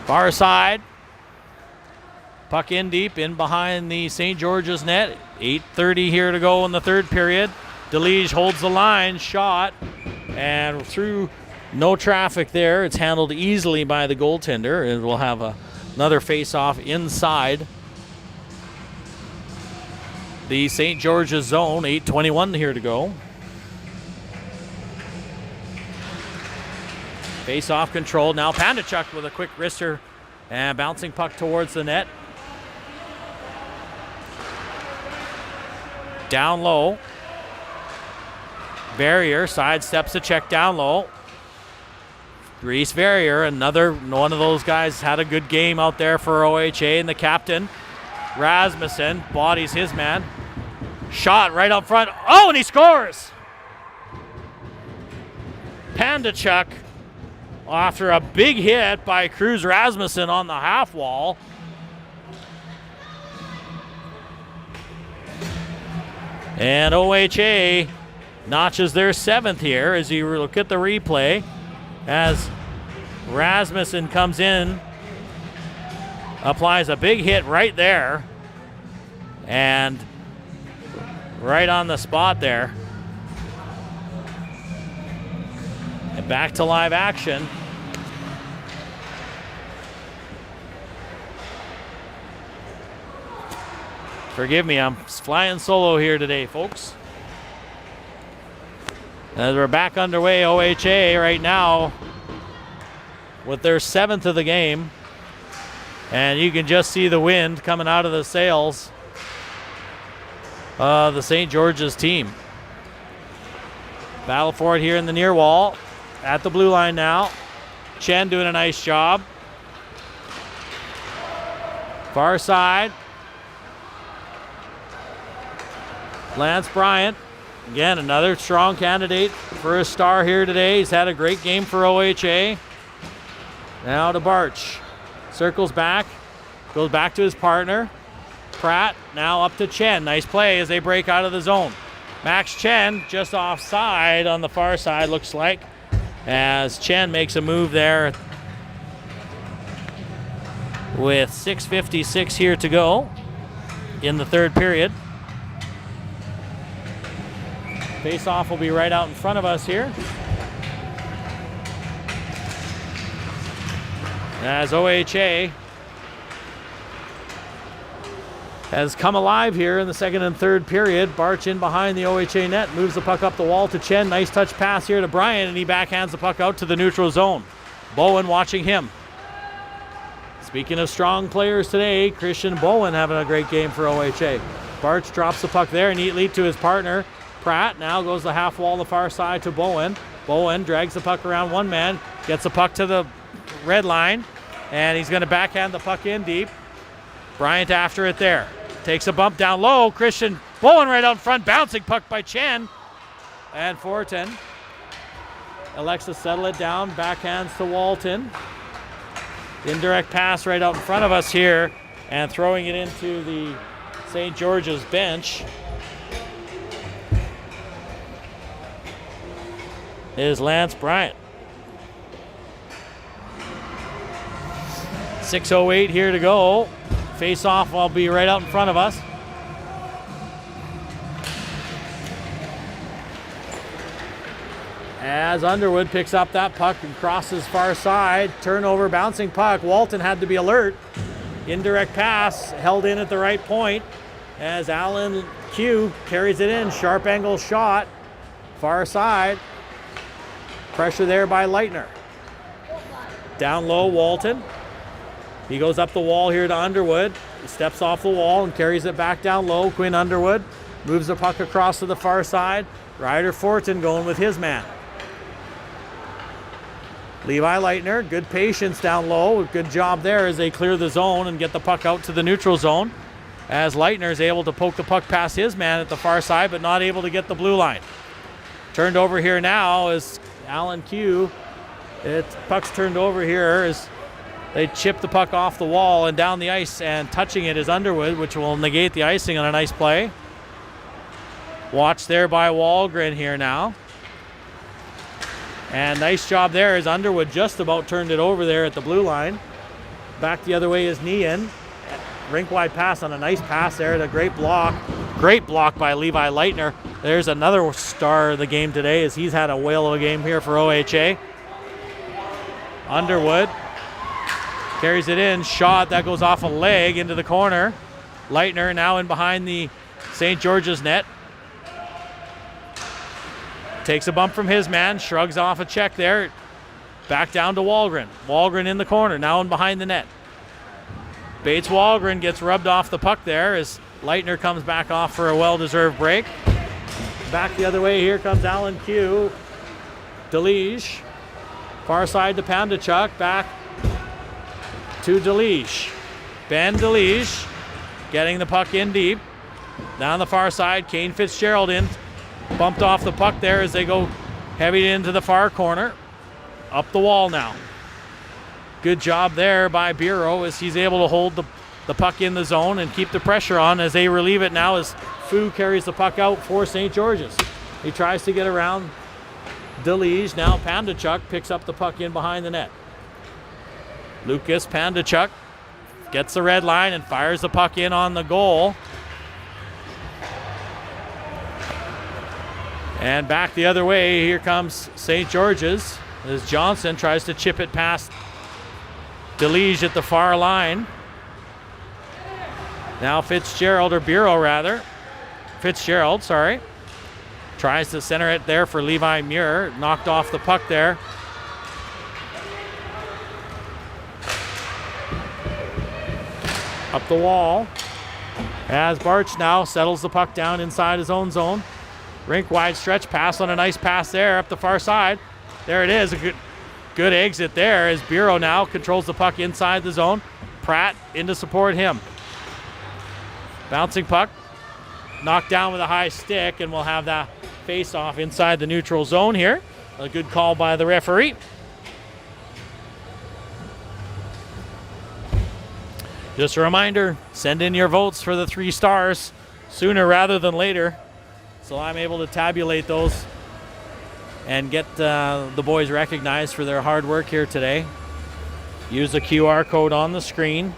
Far side. Puck in deep, in behind the St. George's net. 8:30 here to go in the third period. DeLige holds the line, shot, and through no traffic there. It's handled easily by the goaltender, and we'll have another face-off inside the St. George's zone. 8:21 here to go. Face-off control. Now Pandachuk with a quick wrister and bouncing puck towards the net. Down low. Verrier sidesteps the check down low. Reese Verrier, another one of those guys, had a good game out there for OHA, and the captain, Rasmussen, bodies his man. Shot right up front. Oh, and he scores! Pandachuk, after a big hit by Cruz Rasmussen on the half wall. And OHA notches their 7th here as you look at the replay as Rasmussen comes in, applies a big hit right there and right on the spot there. And back to live action. Forgive me, I'm flying solo here today, folks. As we're back underway, OHA right now with their 7th of the game. And you can just see the wind coming out of the sails of the St. George's team. Battle for it here in the near wall. At the blue line now. Chen doing a nice job. Far side. Lance Bryant Again, another strong candidate for a star here today. He's had a great game for OHA. Now to Barch. Circles back. Goes back to his partner. Pratt now up to Chen. Nice play as they break out of the zone. Max Chen just offside on the far side, looks like, as Chen makes a move there with 6:56 here to go in the third period. Face-off will be right out in front of us here, as OHA has come alive here in the second and third period. Barch in behind the OHA net, moves the puck up the wall to Chen. Nice touch pass here to Brian, and he backhands the puck out to the neutral zone. Bowen watching him. Speaking of strong players today, Christian Bowen having a great game for OHA. Barch drops the puck there neatly to his partner. Pratt now goes the half wall on the far side to Bowen. Bowen drags the puck around one man, gets the puck to the red line, and he's going to backhand the puck in deep. Bryant after it there. Takes a bump down low. Christian Bowen right out in front, bouncing puck by Chen. And Fortin elects to settle it down, backhands to Walton. Indirect pass right out in front of us here, and throwing it into the St. George's bench is Lance Bryant. 6:08 here to go. Face-off will be right out in front of us. As Underwood picks up that puck and crosses far side. Turnover, bouncing puck. Walton had to be alert. Indirect pass held in at the right point as Alan Q carries it in. Sharp angle shot. Far side. Pressure there by Leitner. Down low, Walton. He goes up the wall here to Underwood. He steps off the wall and carries it back down low. Quinn Underwood moves the puck across to the far side. Ryder Fortin going with his man. Levi Leitner, good patience down low. Good job there as they clear the zone and get the puck out to the neutral zone. As Leitner is able to poke the puck past his man at the far side, but not able to get the blue line. Turned over here now is Alan Q. Puck's turned over here as they chip the puck off the wall and down the ice, and touching it is Underwood, which will negate the icing on a nice play. Watch there by Wahlgren here now. And nice job there as Underwood just about turned it over there at the blue line. Back the other way is Nian. Rink wide pass on a nice pass there. A great block. Great block by Levi Leitner. There's another star of the game today as he's had a whale of a game here for OHA. Underwood carries it in. Shot that goes off a leg into the corner. Leitner now in behind the St. George's net. Takes a bump from his man. Shrugs off a check there. Back down to Wahlgren. Wahlgren in the corner. Now in behind the net. Bates Wahlgren gets rubbed off the puck there as Leitner comes back off for a well-deserved break. Back the other way, here comes Alan Q. DeLiege. Far side to Pandachuk. Back to DeLiege. Ben DeLiege getting the puck in deep. Down the far side, Kane Fitzgerald in. Bumped off the puck there as they go heavy into the far corner. Up the wall now. Good job there by Bureau as he's able to hold the puck in the zone and keep the pressure on as they relieve it now as Fu carries the puck out for St. George's. He tries to get around DeLiege. Now Pandachuk picks up the puck in behind the net. Lucas Pandachuk gets the red line and fires the puck in on the goal. And back the other way, here comes St. George's as Johnson tries to chip it past DeLiege at the far line. Now Fitzgerald, or Bureau rather. Fitzgerald, sorry. Tries to center it there for Levi Muir. Knocked off the puck there. Up the wall. As Barch now settles the puck down inside his own zone. Rink wide stretch pass on a nice pass there up the far side. There it is, a good exit there as Bureau now controls the puck inside the zone. Pratt in to support him. Bouncing puck, knocked down with a high stick, and we'll have that face-off inside the neutral zone here. A good call by the referee. Just a reminder, send in your votes for the 3 stars sooner rather than later, so I'm able to tabulate those and get the boys recognized for their hard work here today. Use the QR code on the screen.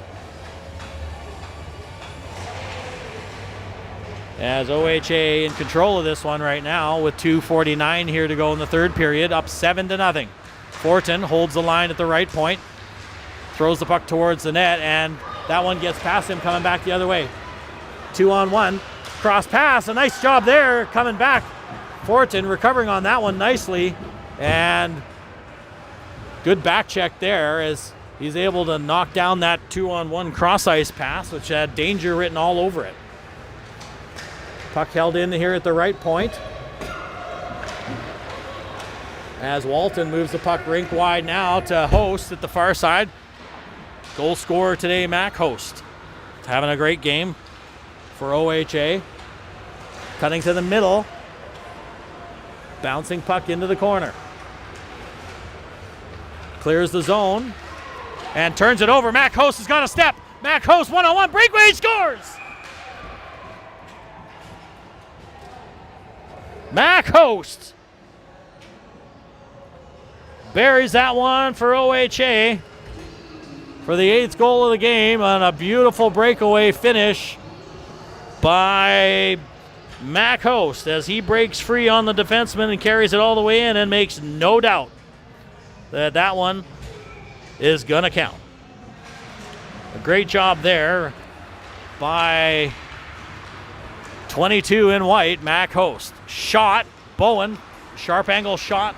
As OHA in control of this one right now with 2:49 here to go in the third period, up 7-0. Fortin holds the line at the right point, throws the puck towards the net, and that one gets past him coming back the other way. 2-on-1, cross pass, a nice job there coming back. Fortin recovering on that one nicely, and good back check there as he's able to knock down that 2-on-1 cross ice pass, which had danger written all over it. Puck held in here at the right point. As Walton moves the puck rink wide now to Host at the far side. Goal scorer today, Mac Host. Having a great game for OHA. Cutting to the middle. Bouncing puck into the corner. Clears the zone and turns it over. Mac Host has got a step. Mac Host one-on-one breakaway, scores! Mac Host buries that one for OHA for the 8th goal of the game on a beautiful breakaway finish by Mac Host as he breaks free on the defenseman and carries it all the way in and makes no doubt that that one is going to count. A great job there by 22 in white, Mac Host. Shot, Bowen, sharp angle shot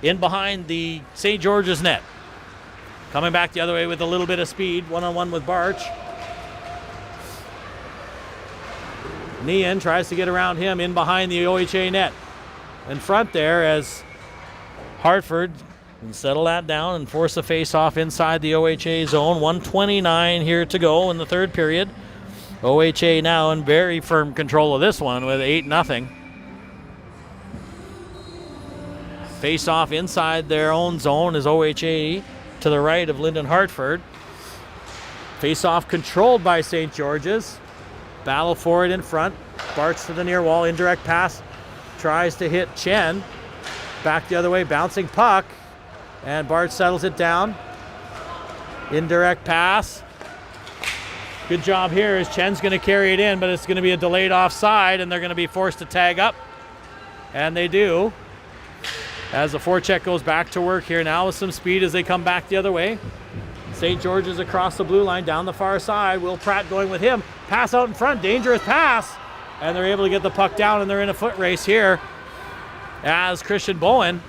in behind the St. George's net. Coming back the other way with a little bit of speed, one-on-one with Barch. Nian tries to get around him in behind the OHA net. In front there as Hartford can settle that down and force a face-off inside the OHA zone. 1:29 here to go in the third period. OHA now in very firm control of this one with 8-0. Face-off inside their own zone is OHA to the right of Lyndon Hartford. Face-off controlled by St. George's. Battle for it in front. Bartz to the near wall, indirect pass. Tries to hit Chen. Back the other way, bouncing puck. And Bartz settles it down. Indirect pass. Good job here as Chen's going to carry it in, but it's going to be a delayed offside, and they're going to be forced to tag up. And they do. As the forecheck goes back to work here now with some speed as they come back the other way. St. George's across the blue line, down the far side. Will Pratt going with him. Pass out in front, dangerous pass. And they're able to get the puck down, and they're in a foot race here as Christian Bowen.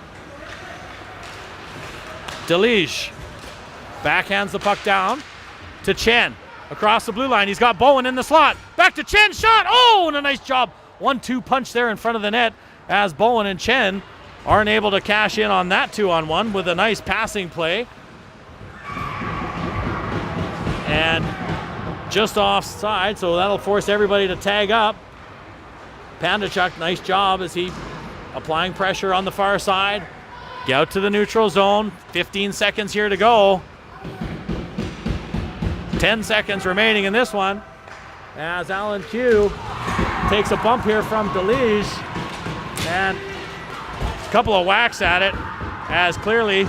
DeLige backhands the puck down to Chen. Across the blue line, he's got Bowen in the slot. Back to Chen, shot! Oh, and a nice job. 1-2 punch there in front of the net as Bowen and Chen aren't able to cash in on that 2-on-1 with a nice passing play. And just offside, so that'll force everybody to tag up. Pandachuk, nice job as he applying pressure on the far side. Get out to the neutral zone. 15 seconds here to go. 10 seconds remaining in this one as Alan Q takes a bump here from DeLige and a couple of whacks at it as clearly,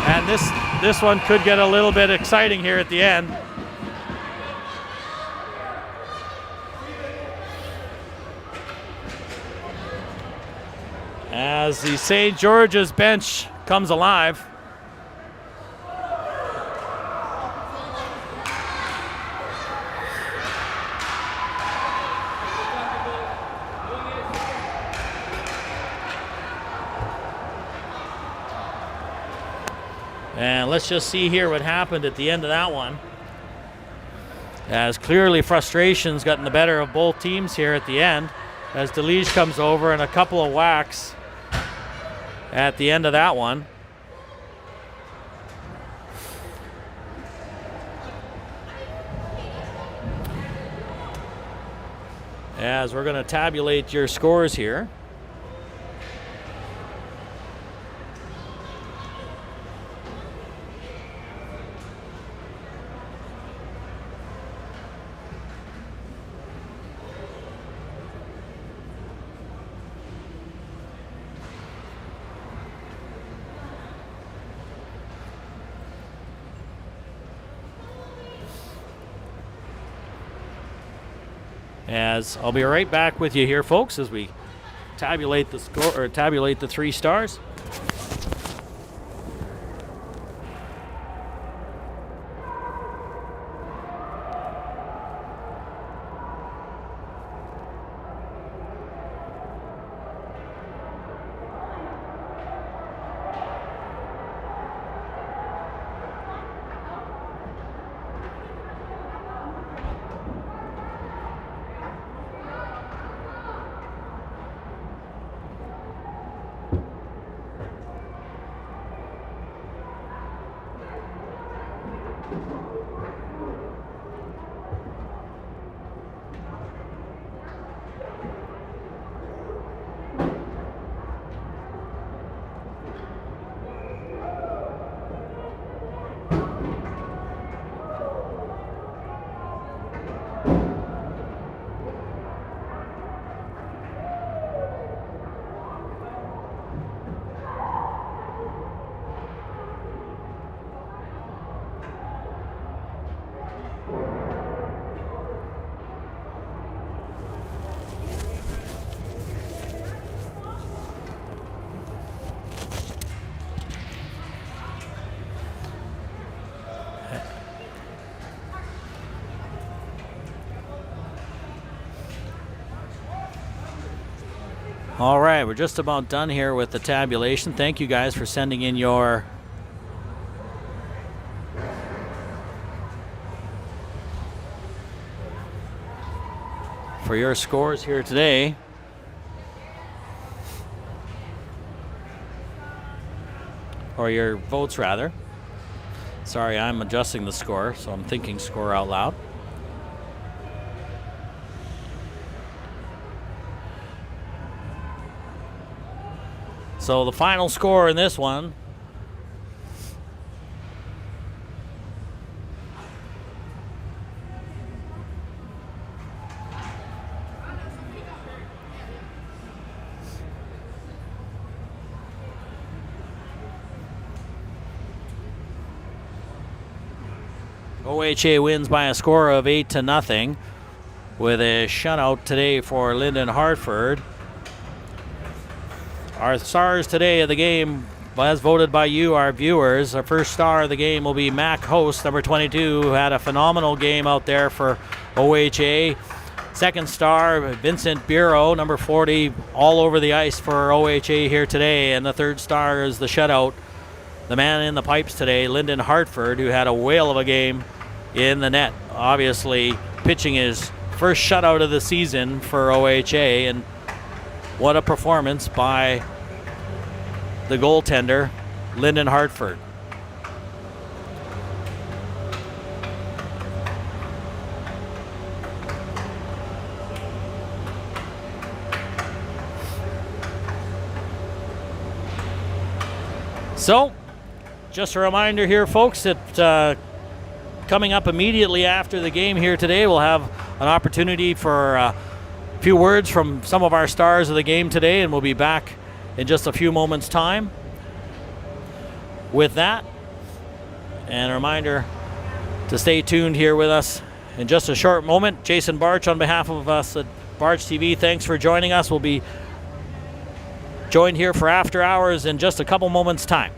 and this one could get a little bit exciting here at the end. As the St. George's bench comes alive. And let's just see here what happened at the end of that one. As clearly frustration's gotten the better of both teams here at the end. As DeLige comes over and a couple of whacks at the end of that one. as we're going to tabulate your scores here. As I'll be right back with you here, folks, as we tabulate the score or tabulate the 3 stars. All right, we're just about done here with the tabulation. Thank you guys for sending in your scores here today. Or your votes, rather. Sorry, I'm adjusting the score, so I'm thinking score out loud. So the final score in this one OHA wins by a score of 8-0 with a shutout today for Linden Hartford. Our stars today of the game, as voted by you, our viewers, our first star of the game will be Mac Host, number 22, who had a phenomenal game out there for OHA. Second star, Vincent Bureau, number 40, all over the ice for OHA here today. And the third star is the shutout, the man in the pipes today, Linden Hartford, who had a whale of a game in the net. Obviously, pitching his first shutout of the season for OHA, and what a performance by the goaltender, Linden Hartford. So, just a reminder here, folks, that coming up immediately after the game here today, we'll have an opportunity for a few words from some of our stars of the game today, and we'll be back in just a few moments' time with that. And a reminder to stay tuned here with us in just a short moment. Jason Barch, on behalf of us at Barch TV, thanks for joining us. We'll be joined here for After Hours in just a couple moments' time.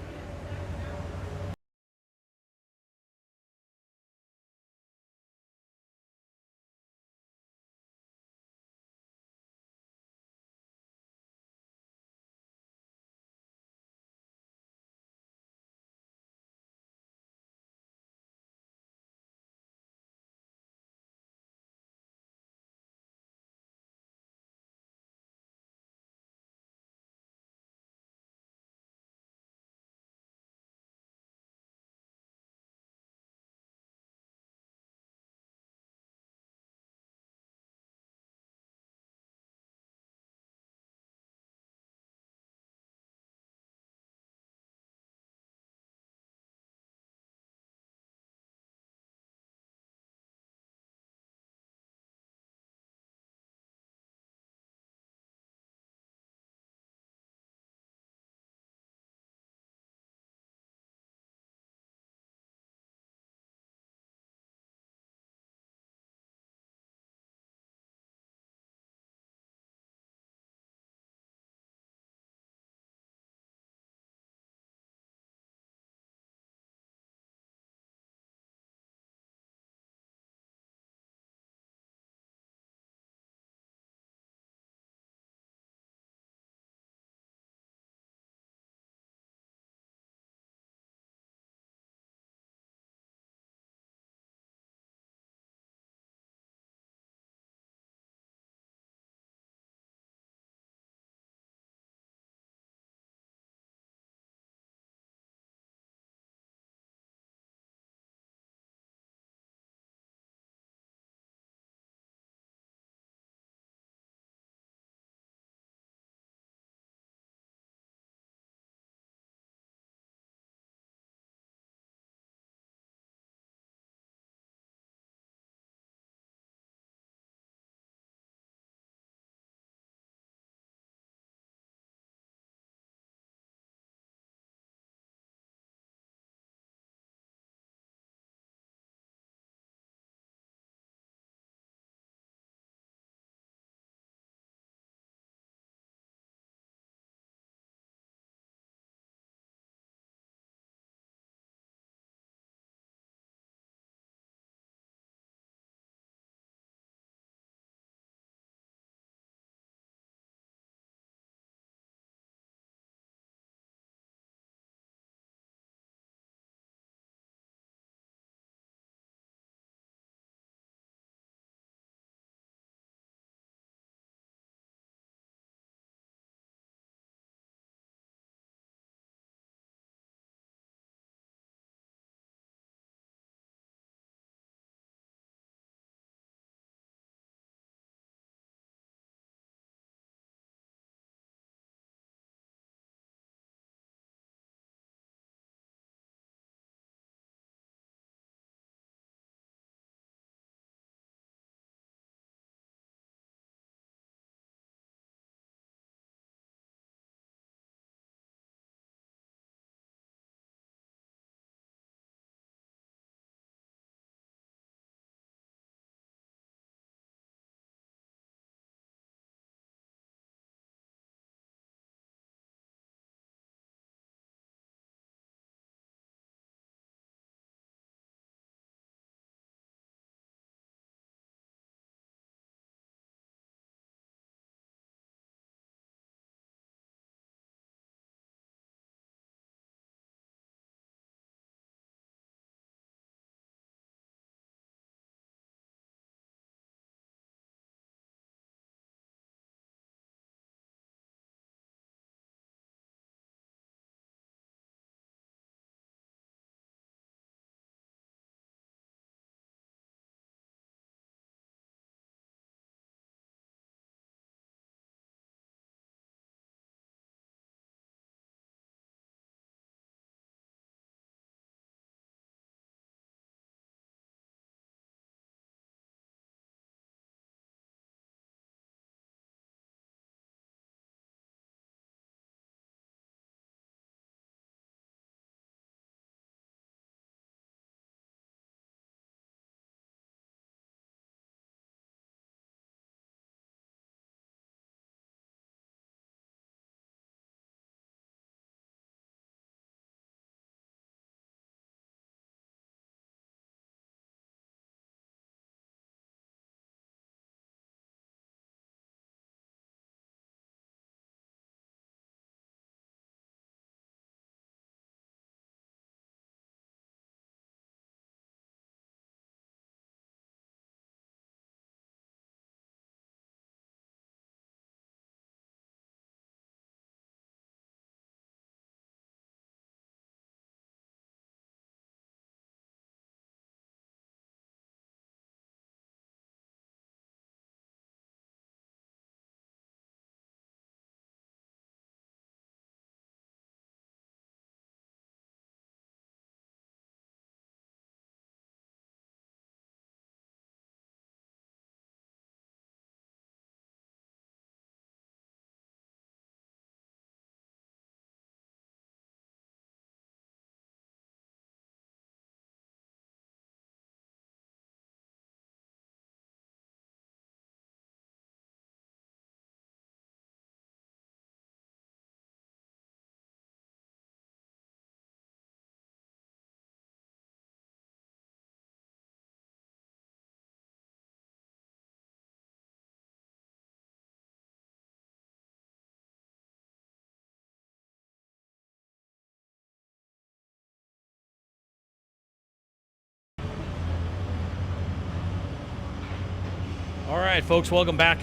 All right, folks, welcome back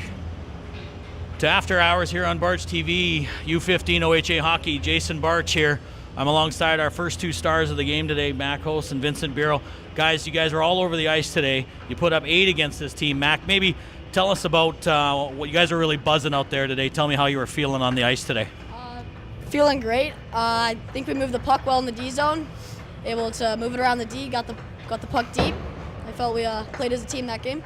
to After Hours here on Barch TV. U15 OHA Hockey, Jason Barch here. I'm alongside our first two stars of the game today, Mac Host and Vincent Bureau. Guys, you guys are all over the ice today. You put up 8 against this team. Mac, maybe tell us about what you guys are really buzzing out there today. Tell me how you were feeling on the ice today. Feeling great. I think we moved the puck well in the D zone. Able to move it around the D, got the puck deep. I felt we played as a team that game.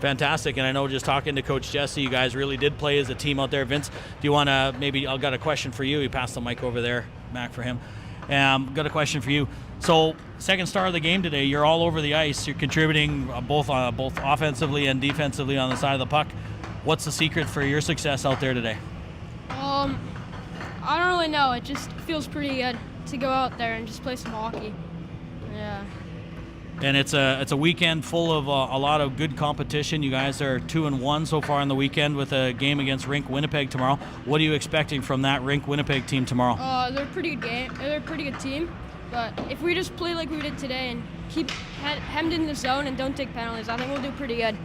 Fantastic, and I know just talking to Coach Jesse, you guys really did play as a team out there. Vince, do you want to maybe, I've got a question for you. You passed the mic over there, Mac, for him. Got a question for you. So, second star of the game today, you're all over the ice. You're contributing both offensively and defensively on the side of the puck. What's the secret for your success out there today? I don't really know. It just feels pretty good to go out there and just play some hockey. Yeah. And it's a weekend full of a lot of good competition. You guys are 2-1 so far on the weekend with a game against Rink Winnipeg tomorrow. What are you expecting from that Rink Winnipeg team tomorrow? They're a pretty good game. They're a pretty good team. But if we just play like we did today and keep hemmed in the zone and don't take penalties, I think we'll do pretty good.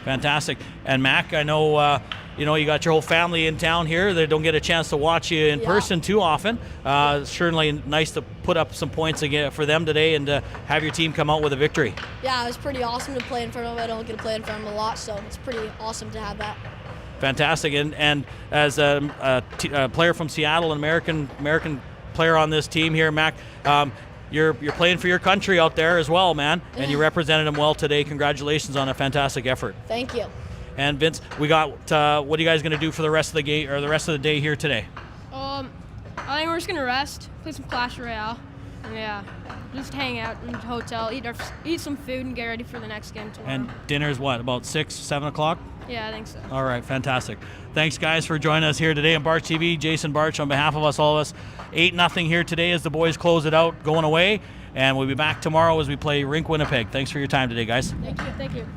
Fantastic. And Mac, I know you got your whole family in town here. They don't get a chance to watch you in person too often. Certainly nice to put up some points again for them today and have your team come out with a victory. Yeah, it was pretty awesome to play in front of them. I don't get to play in front of them a lot, so it's pretty awesome to have that. Fantastic. And as a player from Seattle, an American player on this team here, Mac, you're playing for your country out there as well, man, and you represented them well today. Congratulations on a fantastic effort. Thank you. And Vince, we got what are you guys going to do for the rest of the game or the rest of the day here today? I think we're just gonna rest, play some Clash Royale, and yeah, just hang out in the hotel, eat some food, and get ready for the next game tomorrow. And dinner's what, about 6, 7 o'clock? Yeah, I think so. All right, fantastic. Thanks, guys, for joining us here today on Barch TV. Jason Barch, on behalf of us, all of us, 8-0 here today as the boys close it out, going away. And we'll be back tomorrow as we play Rink Winnipeg. Thanks for your time today, guys. Thank you.